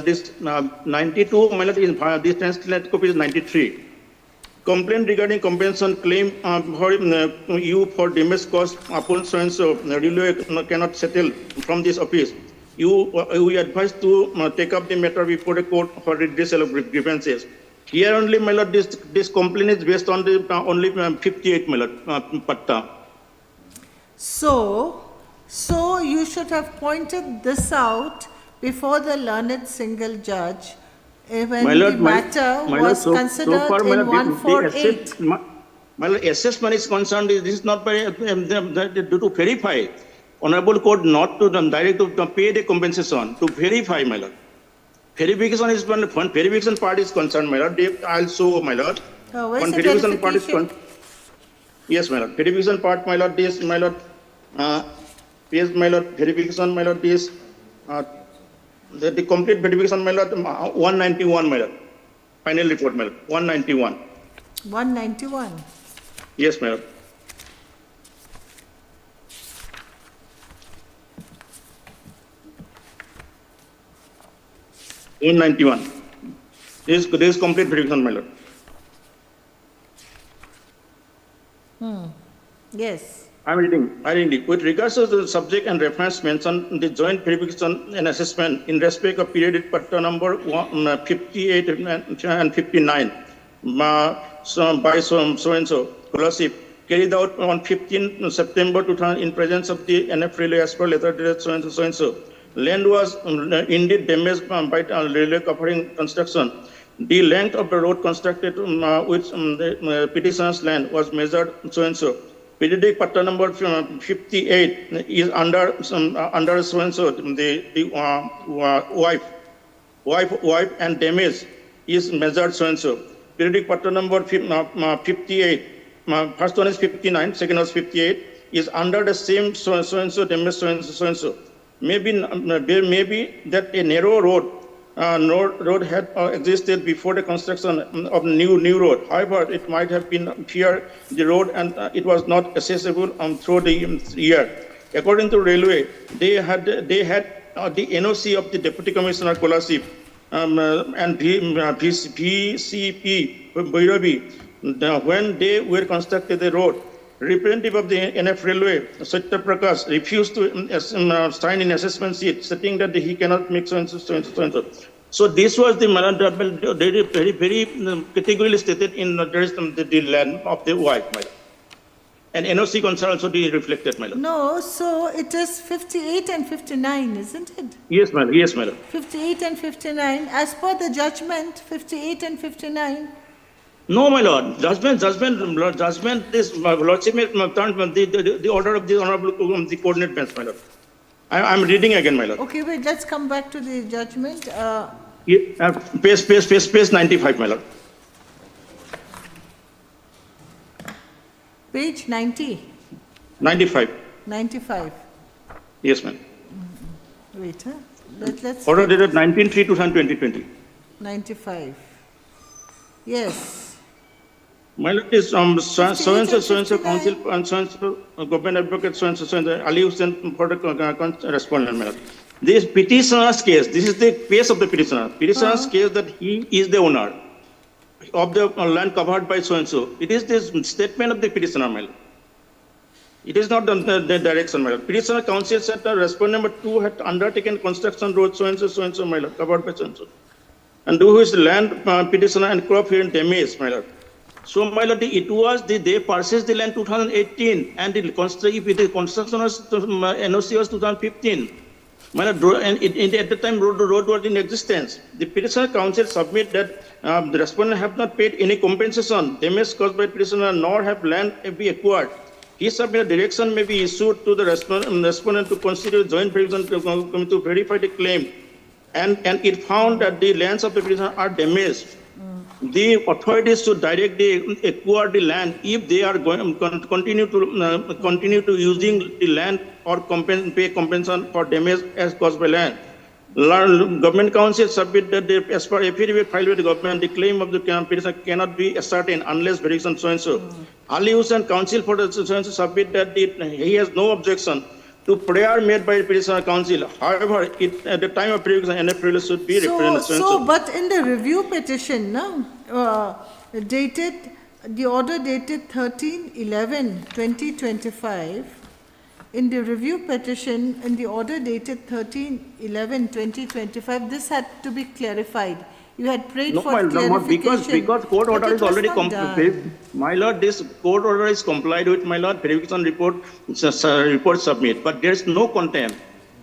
this 92, my lord, this translated copy is 93. Complaint regarding compensation claim for you for damage caused upon so and so, railway cannot settle from this office. We advise to take up the matter before the court for redressal of grievances. Here only, my lord, this complaint is based on the only 58, my lord, patta. So you should have pointed this out before the learned single judge when My lord, the matter my lord, was so considered far, my in lord, 148. My lord, assessment is concerned, this is not by, to verify. Honorable court not to direct to pay the compensation, to verify, my lord. Verification is one verification part is concerned, my lord. I'll show, my lord. Where's One the verification part is verification? yes, my lord. Verification part, my lord. This, my lord. Yes, my lord. Verification, my lord. This. The complete verification, my lord. 191, my lord. Final report, my lord. 191. 191. Yes, my lord. This is complete verification, my lord. Yes. I'm reading. With regards to the subject and reference mentioned, the joint verification and assessment in respect of periodic patta number 58 and 59 by so and so scholarship carried out on 15 September 2000 in presence of the NF Railway as per letter dated so and so so and so. Land was indeed damaged by railway covering construction. The length of the road constructed with the petitioner's land was measured so and so. Periodic patta number 58 is under so and so. The wife and damage is measured so and so. Periodic patta number 58. First one is 59. Second was 58. Is under the same so and so damage so and so so and so. Maybe that a narrow road had existed before the construction of new road. However, it might have been here the road and it was not accessible through the year. According to railway, they had the NOC of the Deputy Commissioner scholarship and VCP Bhairavi when they were constructed the road. Representative of the NF Railway, Satya Prakash, refused to sign an assessment sheet, stating that he cannot make so and so, so and so, so and so. So this was the very categorically stated in the land of the wife, my lord. And NOC concern also be reflected, my lord. No, so it is 58 and 59, isn't it? Yes, my lord. Yes, my lord. 58 and 59. As per the judgment, 58 and 59. No, my lord. Judgment. This lordship turned the order of the honorable the coordinate bench, my lord. I'm reading again, my lord. Okay, wait, let's come back to the judgment. Page 95, my lord. Page 90. 95. 95. Yes, ma'am. Wait, huh? Let's. Order dated 19/3/2020. 95. Yes. My lord is so and so 59. council and so and so government advocate so and so Ali Hussain for the respondent, my lord. This petitioner's case, this is the case of the petitioner. Petitioner's case that he is the owner of the land covered by so and so. It is this statement of the petitioner, my lord. It is not the direction, my lord. Petitioner council said that respondent number 2 had undertaken construction road so and so, my lord, covered by so and so. And who is land petitioner and crop here damaged, my lord. So, my lord, they purchased the land 2018 and the construction was NOC was 2015. My lord, and at the time road was in existence. The petitioner council submit that the respondent have not paid any compensation damage caused by petitioner nor have land be acquired. he submitted direction may be issued to the respondent to consider joint verification to verify the claim, and it found that the lands of the petitioner are damaged. The authorities should directly acquire the land if they are going continue to using the land or pay compensation for damage as caused by land. Government council submitted as per affidavit filed with the government, the claim of the petitioner cannot be ascertained unless verification so and so. Ali Hussain, counsel for the so and so, submitted that he has no objection to prayer made by the petitioner council. However, at the time of verification, NF should be represented so and so. But in the review petition, dated, the order dated 13/11/2025, in the review petition, in the order dated 13/11/2025, this had to be clarified. You had prayed for clarification. Because court but order it is was already not complete. done. My lord, this court order is complied with, my lord, verification report submit, but there is no contempt.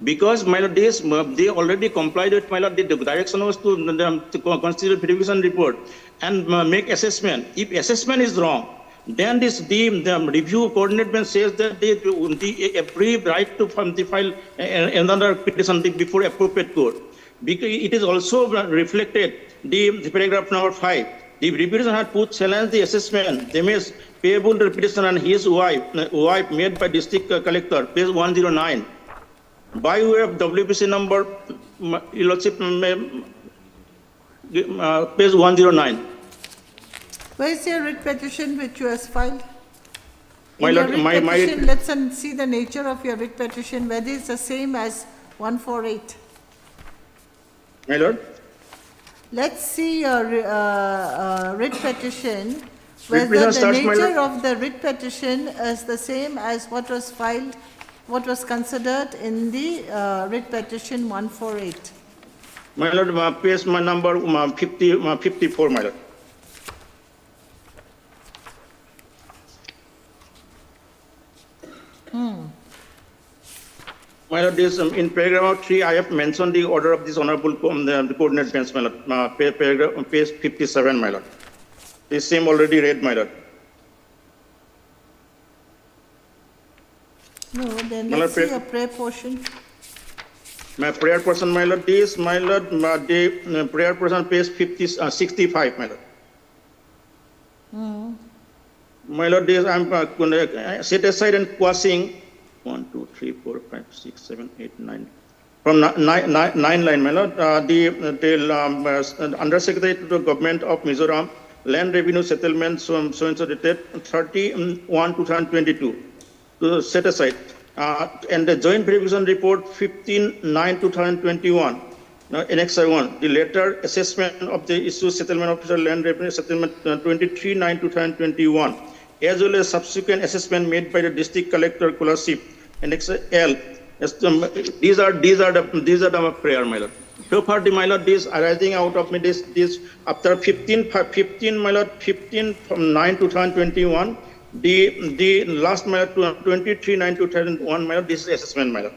Because, my lord, they already complied with, my lord, the direction was to consider verification report and make assessment. If assessment is wrong, then the review coordinate says that they every right to file another petition before appropriate court. Because it is also reflected the paragraph number 5. The petitioner had put challenge the assessment damage payable to the petitioner and his wife made by district collector, page 109. By way of WPC number, page 109. Where is your writ petition which you has filed? My In your lord, writ my petition, let's see the nature of your writ petition, whether it's the same as 148. my lord. Let's see your writ petition, whether petition the starts, my nature lord. of the writ petition is the same as what was filed, what was considered in the writ petition 148. My lord, page my number 54, my lord. My lord, this, in paragraph 3, I have mentioned the order of this honorable the coordinate bench, my lord. Page 57, my lord. The same already read, my lord. No, then My let's lord, see a prayer portion. My prayer person, my lord, this, my lord, the prayer person, page 65, my lord. My lord, this, I'm going to set aside and quashing 1, 2, 3, 4, 5, 6, 7, 8, 9. From 9 line, my lord, the Undersecretary to the Government of Mizoram, Land Revenue Settlement, so and so dated 31/2022, to set aside. And the Joint Verification Report 15/9/2021, Annex I1, the later assessment of the issue settlement officer land revenue settlement 23/9/2021, as well as subsequent assessment made by the district collector scholarship, Annex L. These are the prayer, my lord. So far, my lord, this arising out of me, this after 15, my lord, 15/9/2021. The last, my lord, 23/9/2001, my lord, this is assessment, my lord.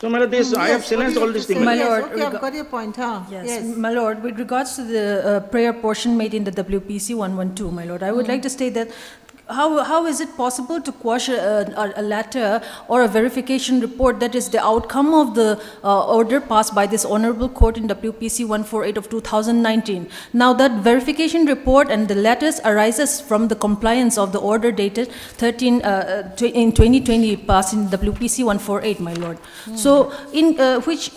So, my lord, this, I have silenced all these things. My Yes, lord, okay, I've got your point, huh? Yes, my lord, with regards to the prayer portion made in the WPC 112, my lord, I would like to state that how is it possible to quash a letter or a verification report that is the outcome of the order passed by this honorable court in WPC 148 of 2019? Now that verification report and the letters arises from the compliance of the order dated in 2020 passed in WPC 148, my lord. So in which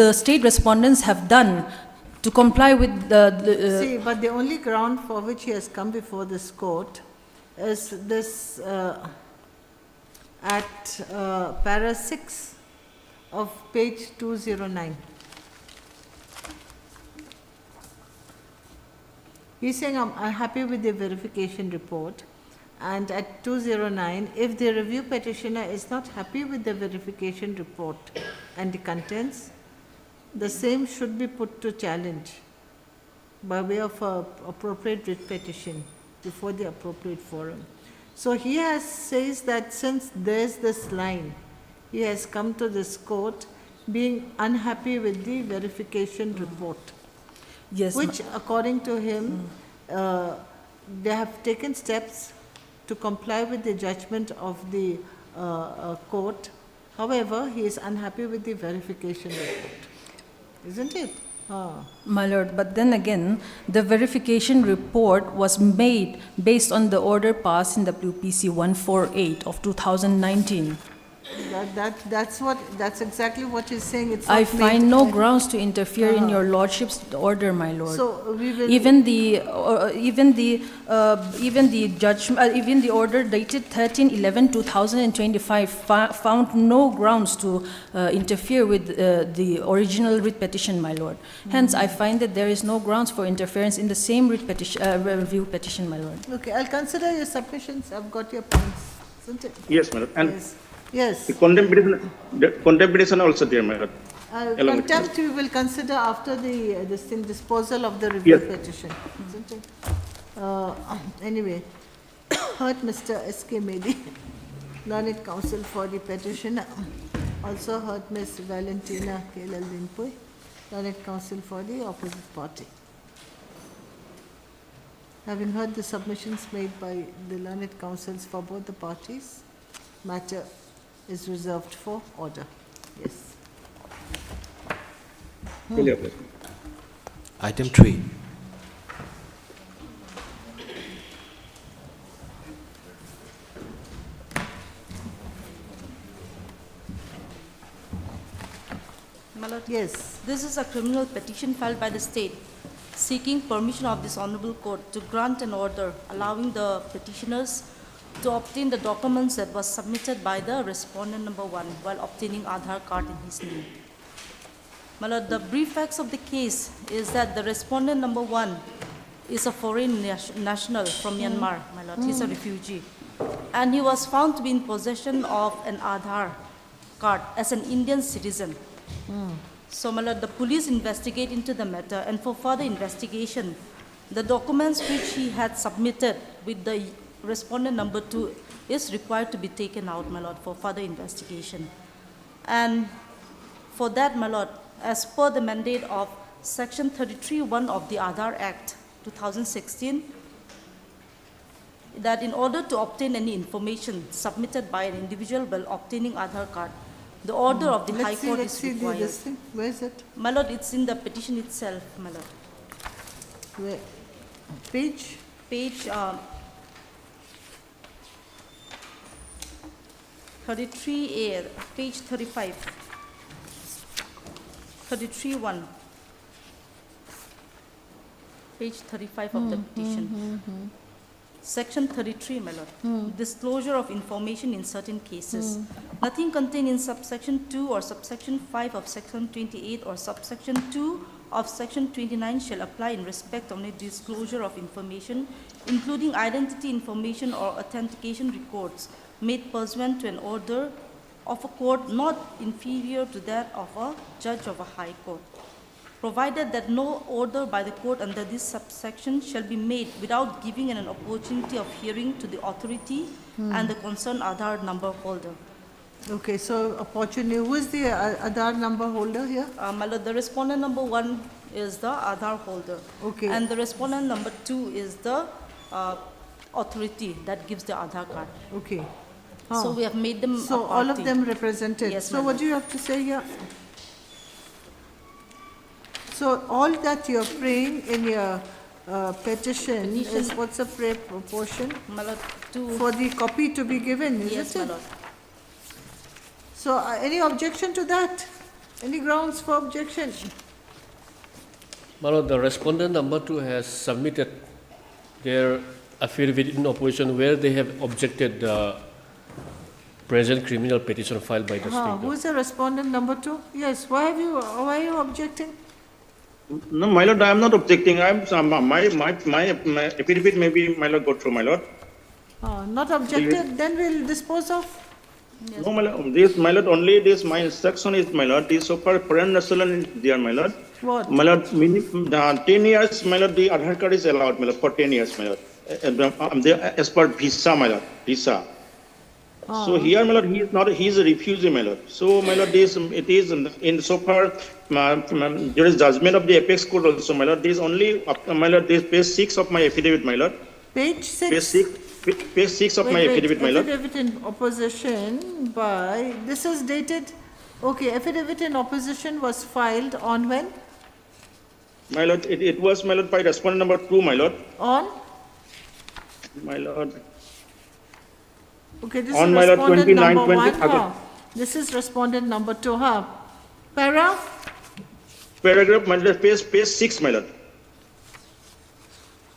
the state respondents have done to comply with See, but the only ground for which he has come before this court is this at para 6 of page 209. He's saying, I'm happy with the verification report. And at 209, if the review petitioner is not happy with the verification report and the contents, the same should be put to challenge by way of appropriate writ petition before the appropriate forum. So he says that since there's this line, he has come to this court being unhappy with the verification report. Yes, which according to him, they have taken steps to comply with the judgment of the court. However, he is unhappy with the verification report. Isn't it? My lord, but then again, the verification report was made based on the order passed in WPC 148 of 2019. That's exactly what he's saying. It's I not find made- no grounds to interfere in your lordship's order, my lord. So we will. Even the order dated 13/11/2025 found no grounds to interfere with the original writ petition, my lord. Hence, I find that there is no grounds for interference in the same writ petition, review petition, my lord. Okay, I'll consider your submissions. I've got your points, isn't it? Yes, my lord. And Yes. Yes. the contempt petition also there, my lord. Along with Contempt we will consider after this thing, disposal of the review Yes. petition, isn't it? Anyway, heard Mr. S.K. Medi, learned counsel for the petition. Also heard Ms. Valentina K.L. Dinpui, learned counsel for the opposite party. Having heard the submissions made by the learned counsels for both the parties, matter is reserved for order. Yes. Clear, please. Item 3. My lord, Yes. this is a criminal petition filed by the state seeking permission of this honorable court to grant an order allowing the petitioners to obtain the documents that was submitted by the respondent number 1 while obtaining Aadhaar card in his name. My lord, the brief facts of the case is that the respondent number 1 is a foreign national from Myanmar, my lord. He's a refugee. And he was found to be in possession of an Aadhaar card as an Indian citizen. So, my lord, the police investigate into the matter, and for further investigation, the documents which he had submitted with the respondent number 2 is required to be taken out, my lord, for further investigation. And for that, my lord, as per the mandate of Section 33(1) of the Aadhaar Act 2016, that in order to obtain any information submitted by an individual while obtaining Aadhaar card, the order of the High Court Let's is see required. this thing. Where is it? My lord, it's in the petition itself, my lord. Where? Page? Page 33A, page 35. 33(1). Page 35 of the petition. Section 33, my lord. Disclosure of information in certain cases. Nothing contained in subsection 2 or subsection 5 of section 28 or subsection 2 of section 29 shall apply in respect of the disclosure of information, including identity information or authentication records made pursuant to an order of a court not inferior to that of a judge of a high court, provided that no order by the court under this subsection shall be made without giving an opportunity of hearing to the authority and the concerned Aadhaar number holder. Okay, so opportunity, who is the Aadhaar number holder here? My lord, the respondent number 1 is the Aadhaar holder. Okay. And the respondent number 2 is the authority that gives the Aadhaar card. Okay. So we have made them So a all of party. them represented. Yes, So my what lord. do you have to say here? So all that you're praying in your petition is what's the prayer proportion? My lord, to, For the copy to be given, is yes, it? my lord. So any objection to that? Any grounds for objection? My lord, the respondent number 2 has submitted their affidavit in opposition where they have objected the present criminal petition filed by the Who state. is the respondent number 2? Yes, why are you objecting? No, my lord, I am not objecting. My affidavit may be, my lord, go through, my lord. Not objected, then we'll dispose of. No, my lord, this, my lord, only this, my instruction is, my lord, this so far foreign national is there, my lord. What? My lord, 10 years, my lord, the Aadhaar card is allowed, my lord, for 10 years, my lord. As per visa, my lord, visa. So here, my lord, he is not, he is a refugee, my lord. So, my lord, this, it is in so far, there is judgment of the apex court also, my lord. There is only, my lord, there is page 6 of my affidavit, my lord. Page 6. Page 6 of my affidavit, my lord. Affidavit in opposition by, this is dated, okay, affidavit in opposition was filed on when? My lord, it was, my lord, by respondent number 2, my lord. On? My lord, Okay, this On, is my lord, respondent 29, number 20 1, huh? This is respondent number 2, huh? Para? paragraph, my lord, page 6, my lord.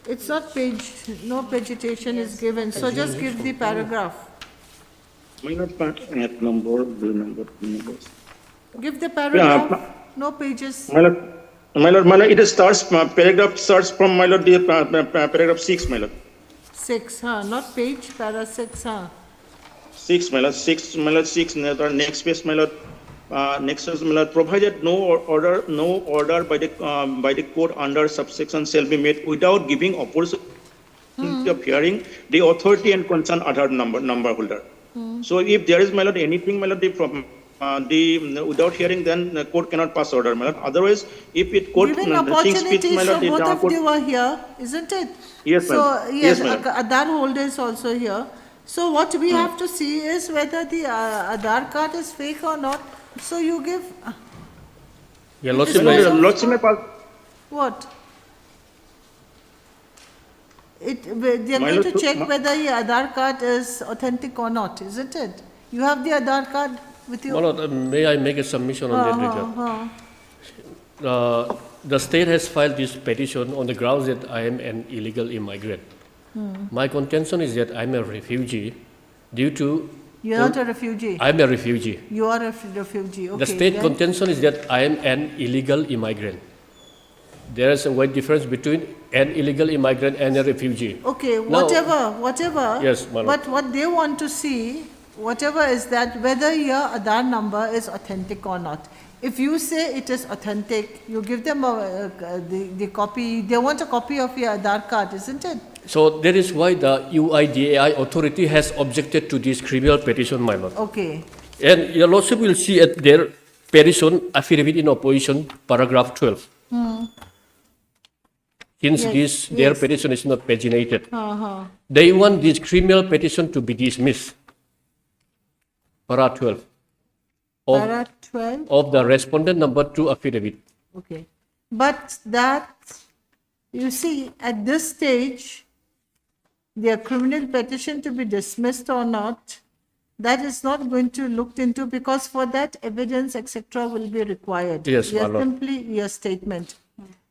It's not page, no vegetation is given, so just give the paragraph. My lord, at number, the number. Give the paragraph, no pages. My lord, it starts, paragraph starts from, my lord, the paragraph 6, my lord. 6, huh? Not page, para 6, huh? 6, my lord, 6, my lord, 6, next page, my lord. Next is, my lord, provided no order by the court under subsection shall be made without giving opportunity of hearing the authority and concerned Aadhaar number holder. So if there is, my lord, anything, my lord, without hearing, then the court cannot pass order, my lord. Otherwise, if it court Giving thinks fit, opportunity, my so lord, the both Down of court. you are here, isn't it? Yes, ma'am. So, Yes, yes, ma'am. Aadhaar holder is also here. So what we have to see is whether the Aadhaar card is fake or not. So you give, Your It Lordship, is may, also- Lordship may pass. what? They are My going to lord, check whether the Aadhaar card is authentic or not, isn't it? You have the Aadhaar card with you? my Lord, may I make a submission on that regard? The state has filed this petition on the grounds that I am an illegal immigrant. My contention is that I'm a refugee due to You're not a refugee. I'm a refugee. You are a refugee, okay. The state then- contention is that I am an illegal immigrant. There is a wide difference between an illegal immigrant and a refugee. Okay, Now- whatever. Yes, my lord. But what they want to see, whatever is that, whether your Aadhaar number is authentic or not. If you say it is authentic, you give them the copy, they want a copy of your Aadhaar card, isn't it? So that is why the UIDAI authority has objected to this criminal petition, my lord. Okay, And your lordship will see at their petition affidavit in opposition, paragraph 12. Since Yes, their yes. petition is not paginated, they want this criminal petition to be dismissed. Para 12 para 12, of the respondent number 2 affidavit. okay. But that, you see, at this stage, their criminal petition to be dismissed or not, that is not going to looked into because for that evidence, etc., will be required. Yes, Your my lord. simply your statement.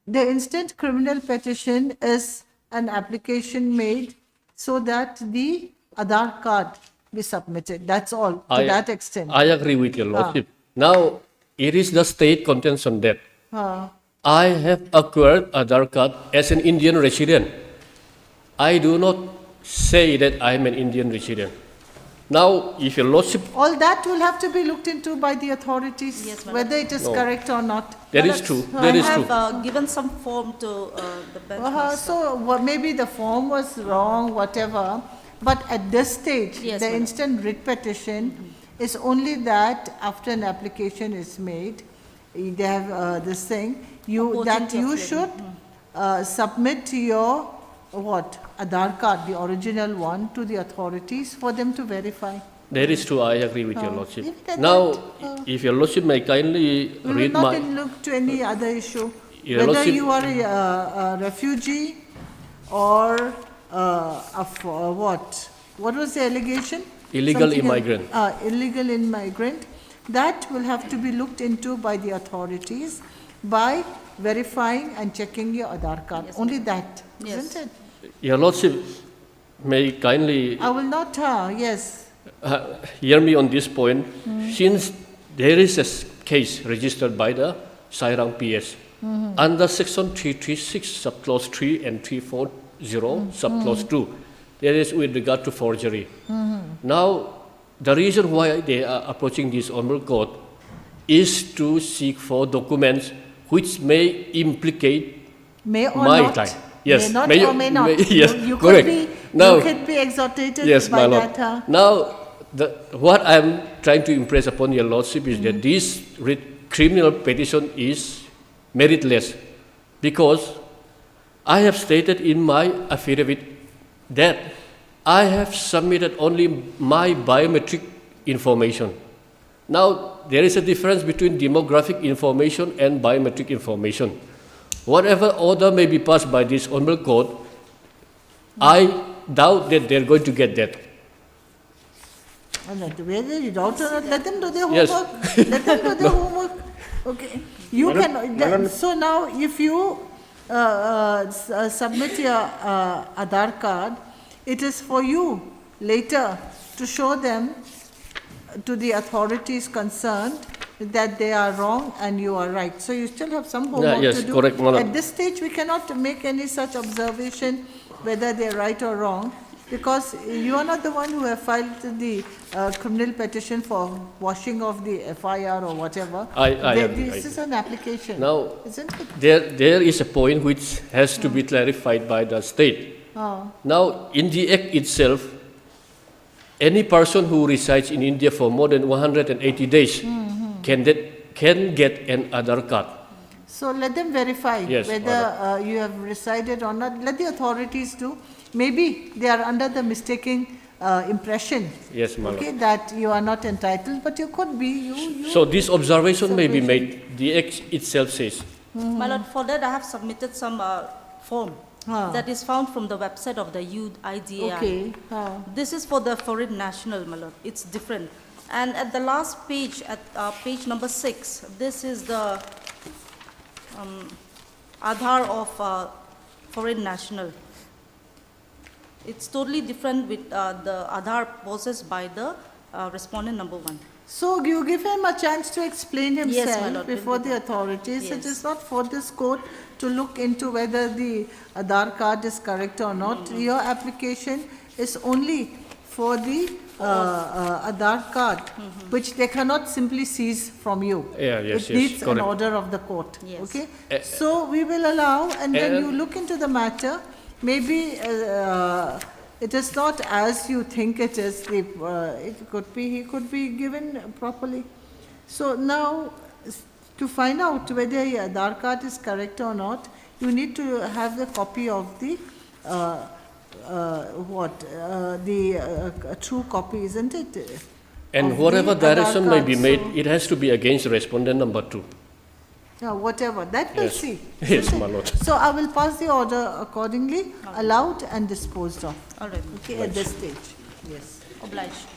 The instant criminal petition is an application made so that the Aadhaar card be submitted. That's all, to that extent. I agree with your lordship. Now, it is the state contention that Ah, I have acquired Aadhaar card as an Indian resident. I do not say that I am an Indian resident. Now, if your lordship, all that will have to be looked into by the authorities, Yes, madam. whether it is No. correct or not. that But is true, that's- that I is have true. given some form to the bench master. So maybe the form was wrong, whatever, but at this stage, Yes, the madam. instant writ petition is only that after an application is made, they have this thing, that Opportunity you of should submit your, what, Aadhaar card, the original one, to the authorities for them to verify. That is true, I agree with your lordship. If that- Now, that, if your lordship may kindly We will read not my, look to any other issue, Your whether Lordship- you are a refugee or what? What was the allegation? Illegal Something else. immigrant. Illegal immigrant. That will have to be looked into by the authorities by verifying and checking your Aadhaar card. Yes, Only that, Yes. isn't it? your lordship may kindly I will not, yes. hear me on this point. Hmm. Since there is a case registered by the Sairang PS Hmm. under section 336 subclause 3 and 340 Hmm. subclause 2, that is with regard to forgery. Now, the reason why they are approaching this honorable court is to seek for documents which may implicate May or my not. client. Yes, May not may- or may not. may- yes, You correct. could be, Now- you could be exhortated Yes, by my lord. that. Now, what I'm trying to impress upon your lordship is that this criminal petition is meritless, because I have stated in my affidavit that I have submitted only my biometric information. Now, there is a difference between demographic information and biometric information. Whatever order may be passed by this honorable court, I doubt that they're going to get that. And whether you doubt or not, let them do their Yes. homework. Let them do their homework. Okay. You can. So now, if you submit your Aadhaar card, it is for you later to show them to the authorities concerned that they are wrong and you are right. So you still have some homework yes, to do. correct, Madam. At this stage, we cannot make any such observation whether they are right or wrong, because you are not the one who have filed the criminal petition for washing of the FIR or whatever. I agree, This I is an application, Now, isn't it? there is a point which has to be clarified by the state. Oh. Now, in the act itself, any person who resides in India for more than 180 days can get an Aadhaar card. So let them verify Yes, whether you have resided or not. Let the authorities do. Maybe they are under the mistaken impression. Yes, my lord. Okay, that you are not entitled, but you could be. You So this observation may be made. The act itself says. My lord, for that I have submitted some form that is found from the website of the UIDAI. Okay. This is for the foreign national, my lord. It's different. And at the last page, at page number 6, this is the Aadhaar of foreign national. It's totally different with the Aadhaar possessed by the respondent number 1. So you give him a chance to explain Yes, my himself lord, before will do the that. authorities. It Yes. is not for this court to look into whether the Aadhaar card is correct or not. Your application is only for the Aadhaar card, which they cannot simply seize from you. Yeah, yes, It yes, needs an correct. order of the court. Yes. Okay? So we will allow, and then you and- look into the matter. Maybe it is not as you think it is. It could be, he could be given properly. So now, to find out whether your Aadhaar card is correct or not, you need to have the copy of the, true copy, isn't it? And Of whatever the Aadhaar direction may card. be made, So- it has to be against respondent number 2. Whatever, that we'll Yes. see. Yes, isn't my it? lord. So I will pass the order accordingly, allowed and disposed of, All right, okay, at this stage. Yes. obliged.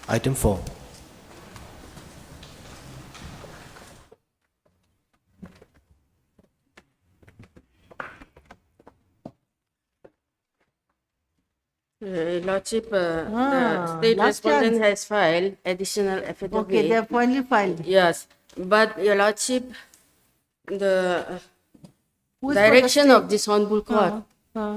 Item 4. Lordship, the state last respondent chance. has filed additional affidavit. Okay, they have finally filed. Yes, but Your Lordship, the Who is for the direction state? of this honorable court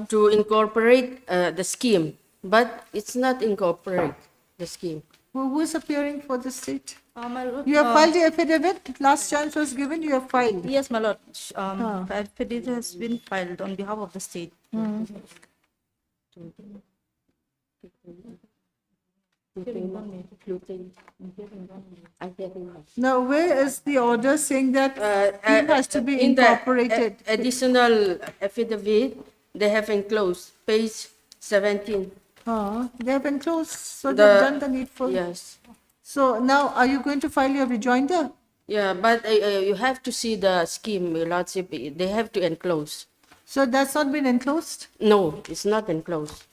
to incorporate the scheme, but it's not incorporate the scheme. Who is appearing for the state? My lord, You have filed the affidavit, last chance was given, you have filed. Yes, my lord. Affidavit has been filed on behalf of the state. Now, where is the order saying that scheme has to be In the incorporated? additional affidavit, they have enclosed page 17. They have enclosed, so The- they've done the needful. Yes. So now, are you going to file your rejoinder? Yeah, but you have to see the scheme, Your Lordship. They have to enclose. So that's not been enclosed? No, it's not enclosed.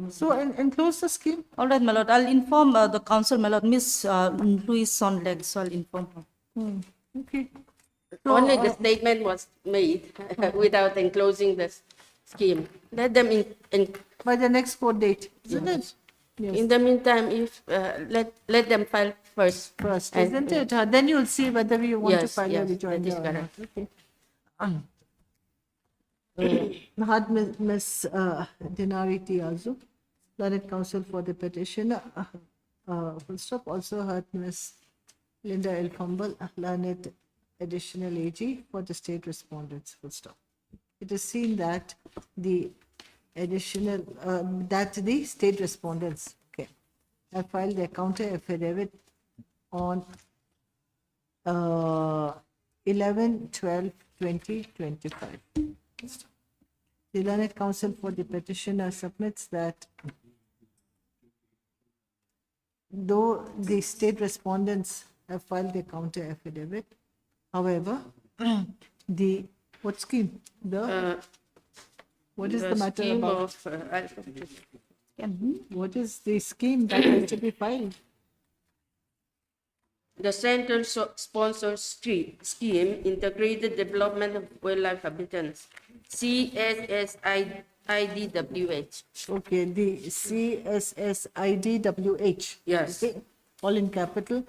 So enclose the scheme? All right, my lord. I'll inform the council, my lord, Miss Louise Sonleg, so I'll inform her. Okay. Only the statement was made without enclosing the scheme. Let them By the next court date, isn't it? in the meantime, if let them file first. First, And- isn't it? Then you'll see whether you want to Yes, file your yes, that rejoinder is or not. correct. Okay. Had Ms. Dinari Tiazu, learned counsel for the petitioner, full stop. Also heard Ms. Linda L. Fumble, learned additional AG for the state respondents, full stop. It is seen that the additional, that's the state respondents, okay, have filed their counter affidavit on 11/12/2025. The Learned Counsel for the petitioner submits that though the state respondents have filed their counter affidavit, however, the, what scheme? What is the matter scheme about? of, What is the scheme that has to be filed? the Central Sponsor Scheme, Integrated Development of Wildlife Habitats, CSSIDWH. Okay, the CSSIDWH. Yes. Okay, all in capital.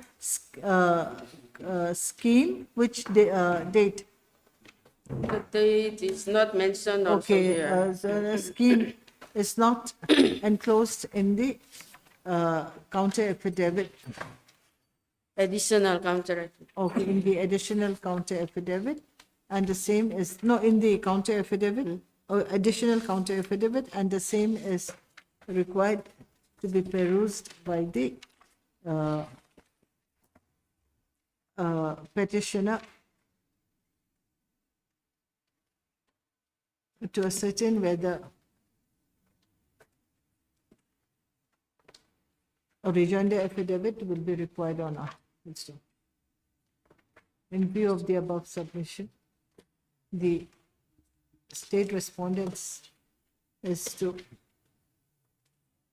Scheme, which date? The date is not mentioned also Okay, here. so the scheme is not enclosed in the counter affidavit. Additional counter. Okay, in the additional counter affidavit, and the same is, no, in the counter affidavit, or additional counter affidavit, and the same is required to be perused by the petitioner to ascertain whether a rejoinder affidavit will be required or not. In view of the above submission, the state respondents is to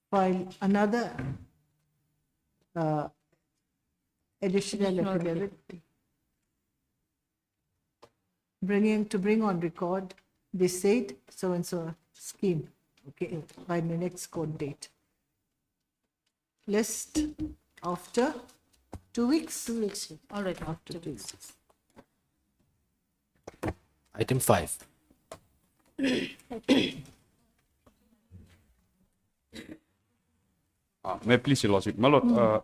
file another additional affidavit, bring on record the said so-and-so scheme, okay, by the next court date. List after 2 weeks? 2 weeks. All right, after 2 weeks. Item 5. May I please, Your Lordship? My Lord,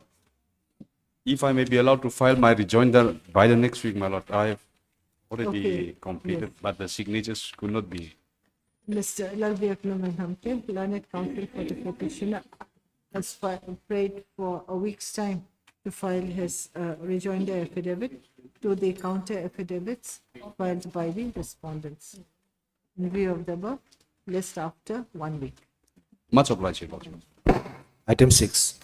if I may be allowed to file my rejoinder by the next week, my Lord, I have already Okay, completed, but the signatures could not be. Mr. Lalviaklumanhamke, Learned Counsel for the petitioner, has prayed for a week's time to file his rejoinder affidavit to the counter affidavits filed by the respondents. In view of the above, list after 1 week. Much obliged, Your Lordship. Item 6.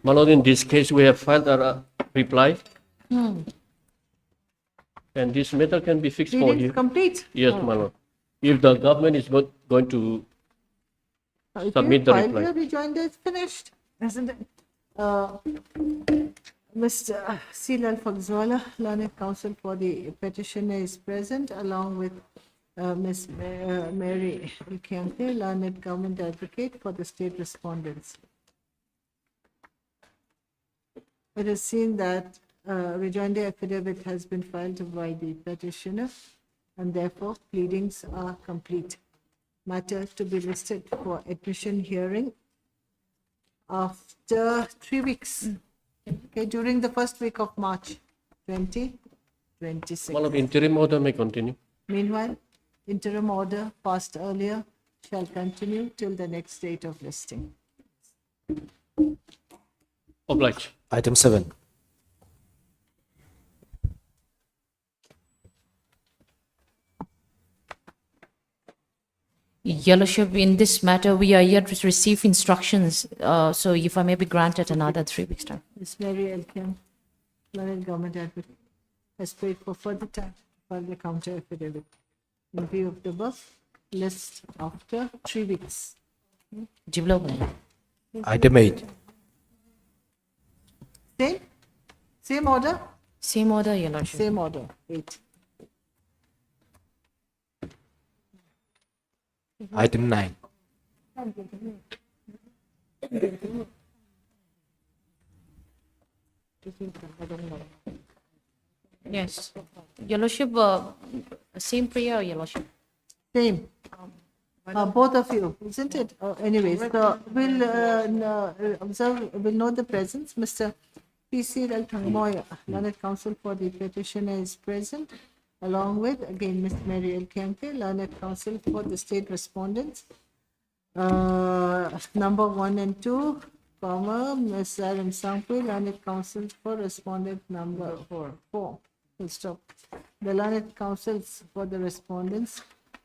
My lord, in this case, we have filed a reply. And this matter can be fixed for Reading you. complete? Yes, my lord. If the government is going to If submit you the file reply. your rejoinder, it's finished, isn't it? Mr. Silal Fagzwala, Learned Counsel for the petitioner, is present along with Ms. Mary Ilkianke, Learned Government Advocate for the state respondents. It is seen that rejoinder affidavit has been filed by the petitioner, and therefore pleadings are complete. Matter to be listed for admission hearing after 3 weeks. Okay, during the first week of March 2026. My lord, interim order may continue. Meanwhile, interim order passed earlier shall continue till the next date of listing. Obliged. Item 7. Your Lordship, in this matter, we are yet to receive instructions, so if I may be granted another 3 weeks' time. Ms. Mary Elkin, Learned Government Advocate, has paid for further time to file the counter affidavit. In view of the above, list after 3 weeks. Development. Item 8. Same order? Same order, Your Lordship. Same order, 8. Item 9. Yes. Your Lordship, same prayer, Your Lordship. Same. Both of you, isn't it? Anyways, so we'll observe, we'll note the presence. Mr. P.C. Ralthangmoy, Learned Counsel for the petitioner, is present, along with, again, Ms. Mary L. Kempe, learned counsel for the state respondents. Number 1 and 2, comma, Ms. Aram Sangpui, learned counsel for respondent number 4. Full stop. The learned counsels for the respondents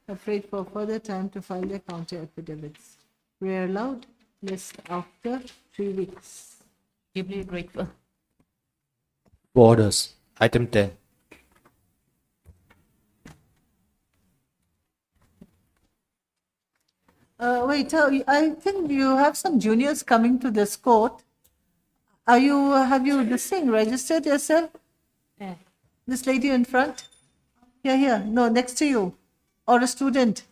have prayed for further time to file their counter affidavits. We are allowed list after 3 weeks. Deeply grateful. For orders. Item 10. Wait, I think you have some juniors coming to this court. Have you this thing registered yourself? Yeah. This lady in front? Here. No, next to you. Or a student?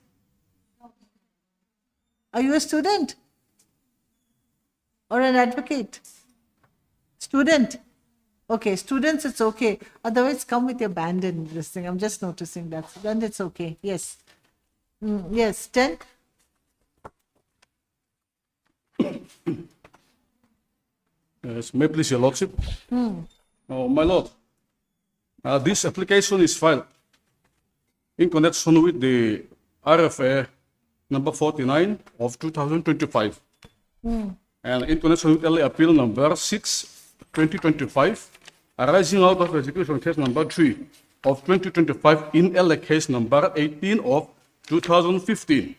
Are you a student? Or an advocate? Student? Okay, students, it's okay. Otherwise, come with your band and this thing. I'm just noticing that. Then it's okay. Yes. Yes, 10. Yes, may I please, Your Lordship? Oh, my Lord, this application is filed in connection with the RFA number 49 of 2025 and in connection with LA Appeal number 6, 2025, arising out of execution case number 3 of 2025 in LA case number 18 of 2015.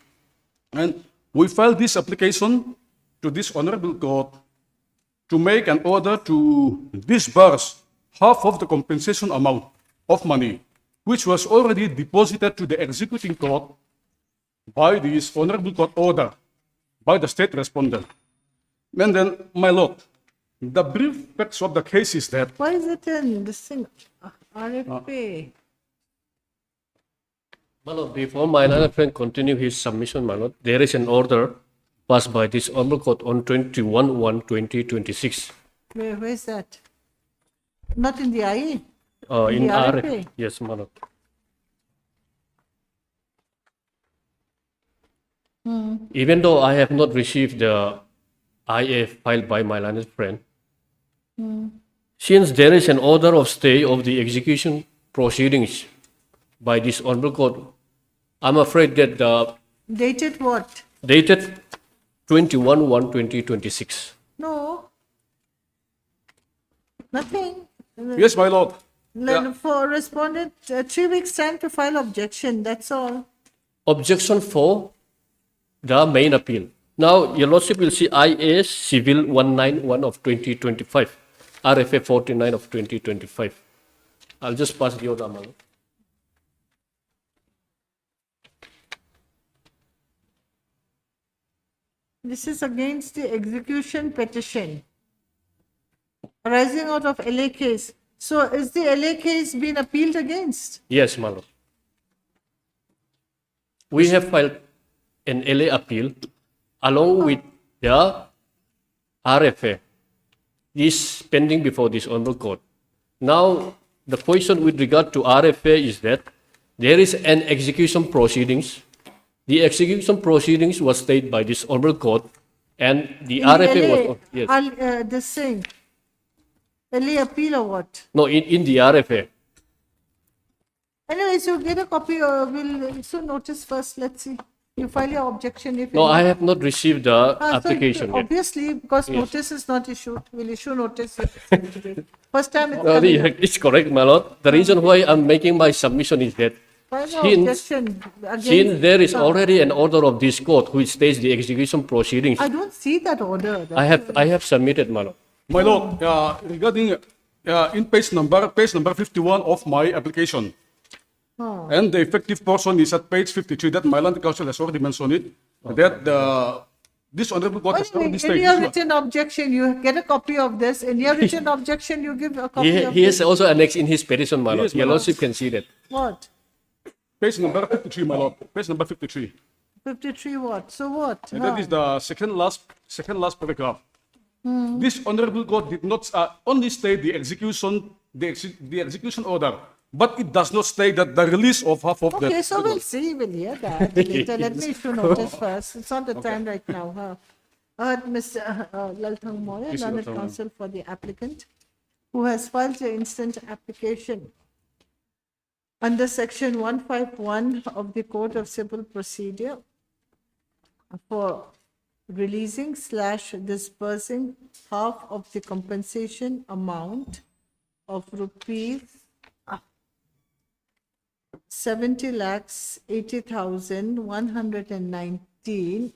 And we filed this application to this honorable court to make an order to disburse half of the compensation amount of money, which was already deposited to the executing court by this honorable court order by the state respondent. And then, my lord, the brief facts of the case is that Why is it in this thing? RFA. My lord, before my learned friend continue his submission, my lord, there is an order passed by this honorable court on 21/1/2026. Where is that? Not in the IE? In the our, RFA? yes, my lord. Even though I have not received the IF filed by my learned friend, since there is an order of stay of the execution proceedings by this honorable court, I'm afraid that the Dated what? dated 21/1/2026. No. Nothing. yes, my lord, Then for respondent, 3 weeks time to file objection, that's all. Objection for the main appeal. Now, Your Lordship will see IAS Civil 191 of 2025, RFA 49 of 2025. I'll just pass the order, my lord. This is against the execution petition arising out of LA case. So is the LA case been appealed against? Yes, my lord. We have filed an LA appeal along with the RFA. This pending before this honorable court. Now, the question with regard to RFA is that there is an execution proceedings. The execution proceedings was stayed by this honorable court, and the In RFA LA, was yes. this thing, LA appeal or what? No, in the RFA. Anyways, you get a copy or we'll issue notice first. Let's see. You file your objection if No, you I have not received the So application yet. obviously, because Yes. notice is not issued, we'll issue notice. First time it's No, coming up. it's correct, my lord. The reason why I'm making my submission is that File your since- objection against. since there is already an order of this court which states the execution proceedings, I don't see that order. I have submitted, my lord. my lord, regarding in page number 51 of my application, and the effective portion is at page 53. That my land council has already mentioned it. That this honorable court has Anyway, already in stated. your written objection, you get a copy of this. In your written objection, you give a copy of He has this. also annexed in his petition, my lord. Yes, my Your lord. lordship can see that. What? Page number 53, my lord. Page number 53. 53 what? So what? And that is the second last paragraph. This honorable court did not only state the execution order, but it does not state that the release of half of Okay, the. so we'll see, we'll hear that later. Let me issue notice first. It's not the time right now. Mr. Lalthang Moya, Yes, learned Lalthang. counsel for the applicant, who has filed the instant application under section 151 of the Code of Civil Procedure for releasing / dispersing half of the compensation amount of rupees 70,80,119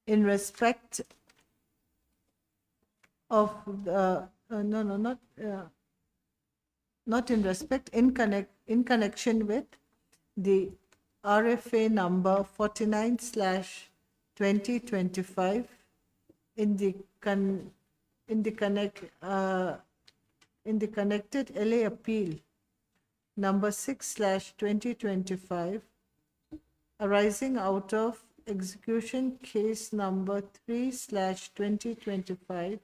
in respect of the, not in respect, in connection with the RFA number 49/2025 in the connected LA appeal number 6/2025 arising out of execution case number 3/2025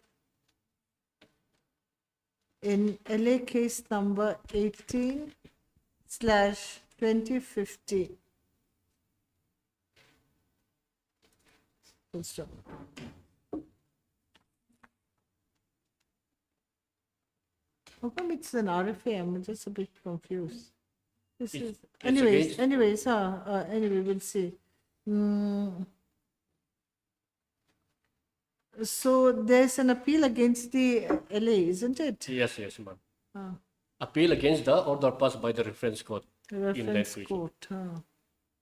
in LA case number 18/2050. Full stop. How come it's an RFA? I'm just a bit confused. This is, against- anyway, we'll see. So there's an appeal against the LA, isn't it? Yes, ma'am. Appeal against the order passed by the reference court. Reference that court.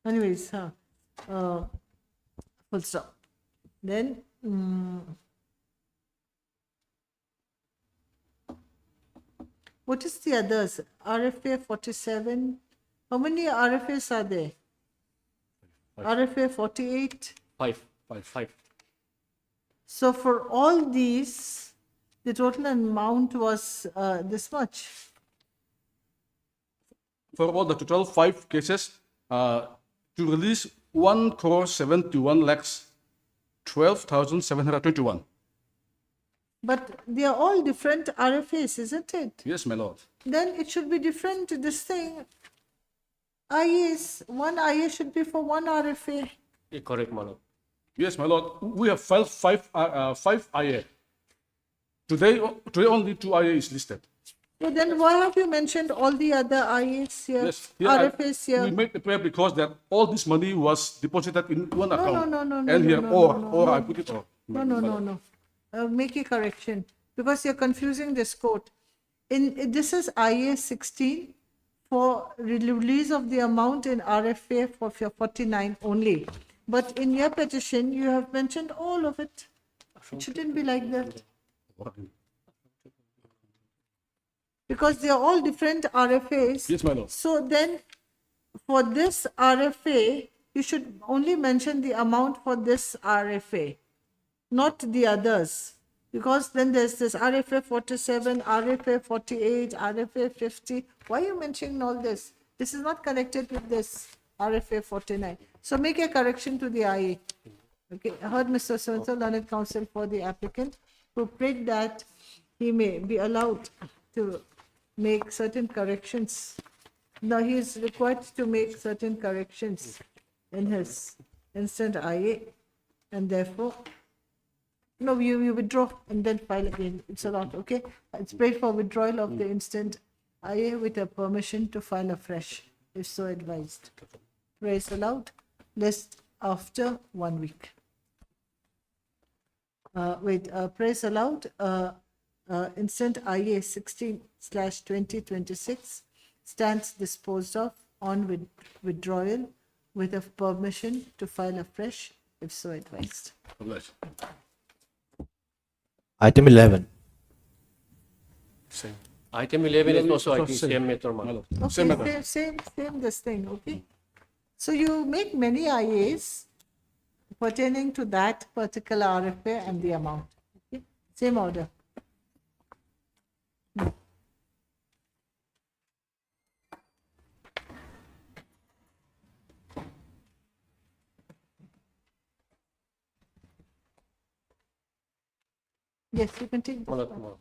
Anyways, full stop. Then, what is the others? RFA 47. How many RFAs are there? RFA 48. Five. So for all these, the total amount was this much. For all the total 5 cases, to release 1,71,12,721. But they are all different RFAs, isn't it? Yes, my lord. Then it should be different. This thing, IAs, one IA should be for one RFA. Correct, my lord. Yes, my lord. We have filed 5 IA. Today only 2 IA is listed. So then why have you mentioned all the other IAs here, Yes, RFAs here? we made the prayer because that all this money was deposited in one account. No, And here, no, I put it all. No. Make a correction because you're confusing this quote. This is IA 16 for release of the amount in RFA for 49 only. But in your petition, you have mentioned all of it. It shouldn't be like that. Because they are all different RFAs. Yes, my lord. So then, for this RFA, you should only mention the amount for this RFA, not the others. Because then there's this RFA 47, RFA 48, RFA 50. Why are you mentioning all this? This is not connected with this RFA 49. So make a correction to the IA. Okay, I heard Mr. So-and-so, learned counsel for the applicant, who prayed that he may be allowed to make certain corrections. Now he is required to make certain corrections in his instant IA, and therefore, no, you withdraw and then file again. It's allowed, okay? It's prayed for withdrawal of the instant IA with a permission to file afresh, if so advised. Praise allowed. List after 1 week. Praise allowed. Instant IA 16/2026 stands disposed of on withdrawal with a permission to file afresh, if so advised. Item 11. Same. Item 11 is also, I think, same matter, my lord. Okay, same this thing, okay? So you make many IAs pertaining to that particular RFA and the amount, okay? Same order. Yes, you can take this My one. lord.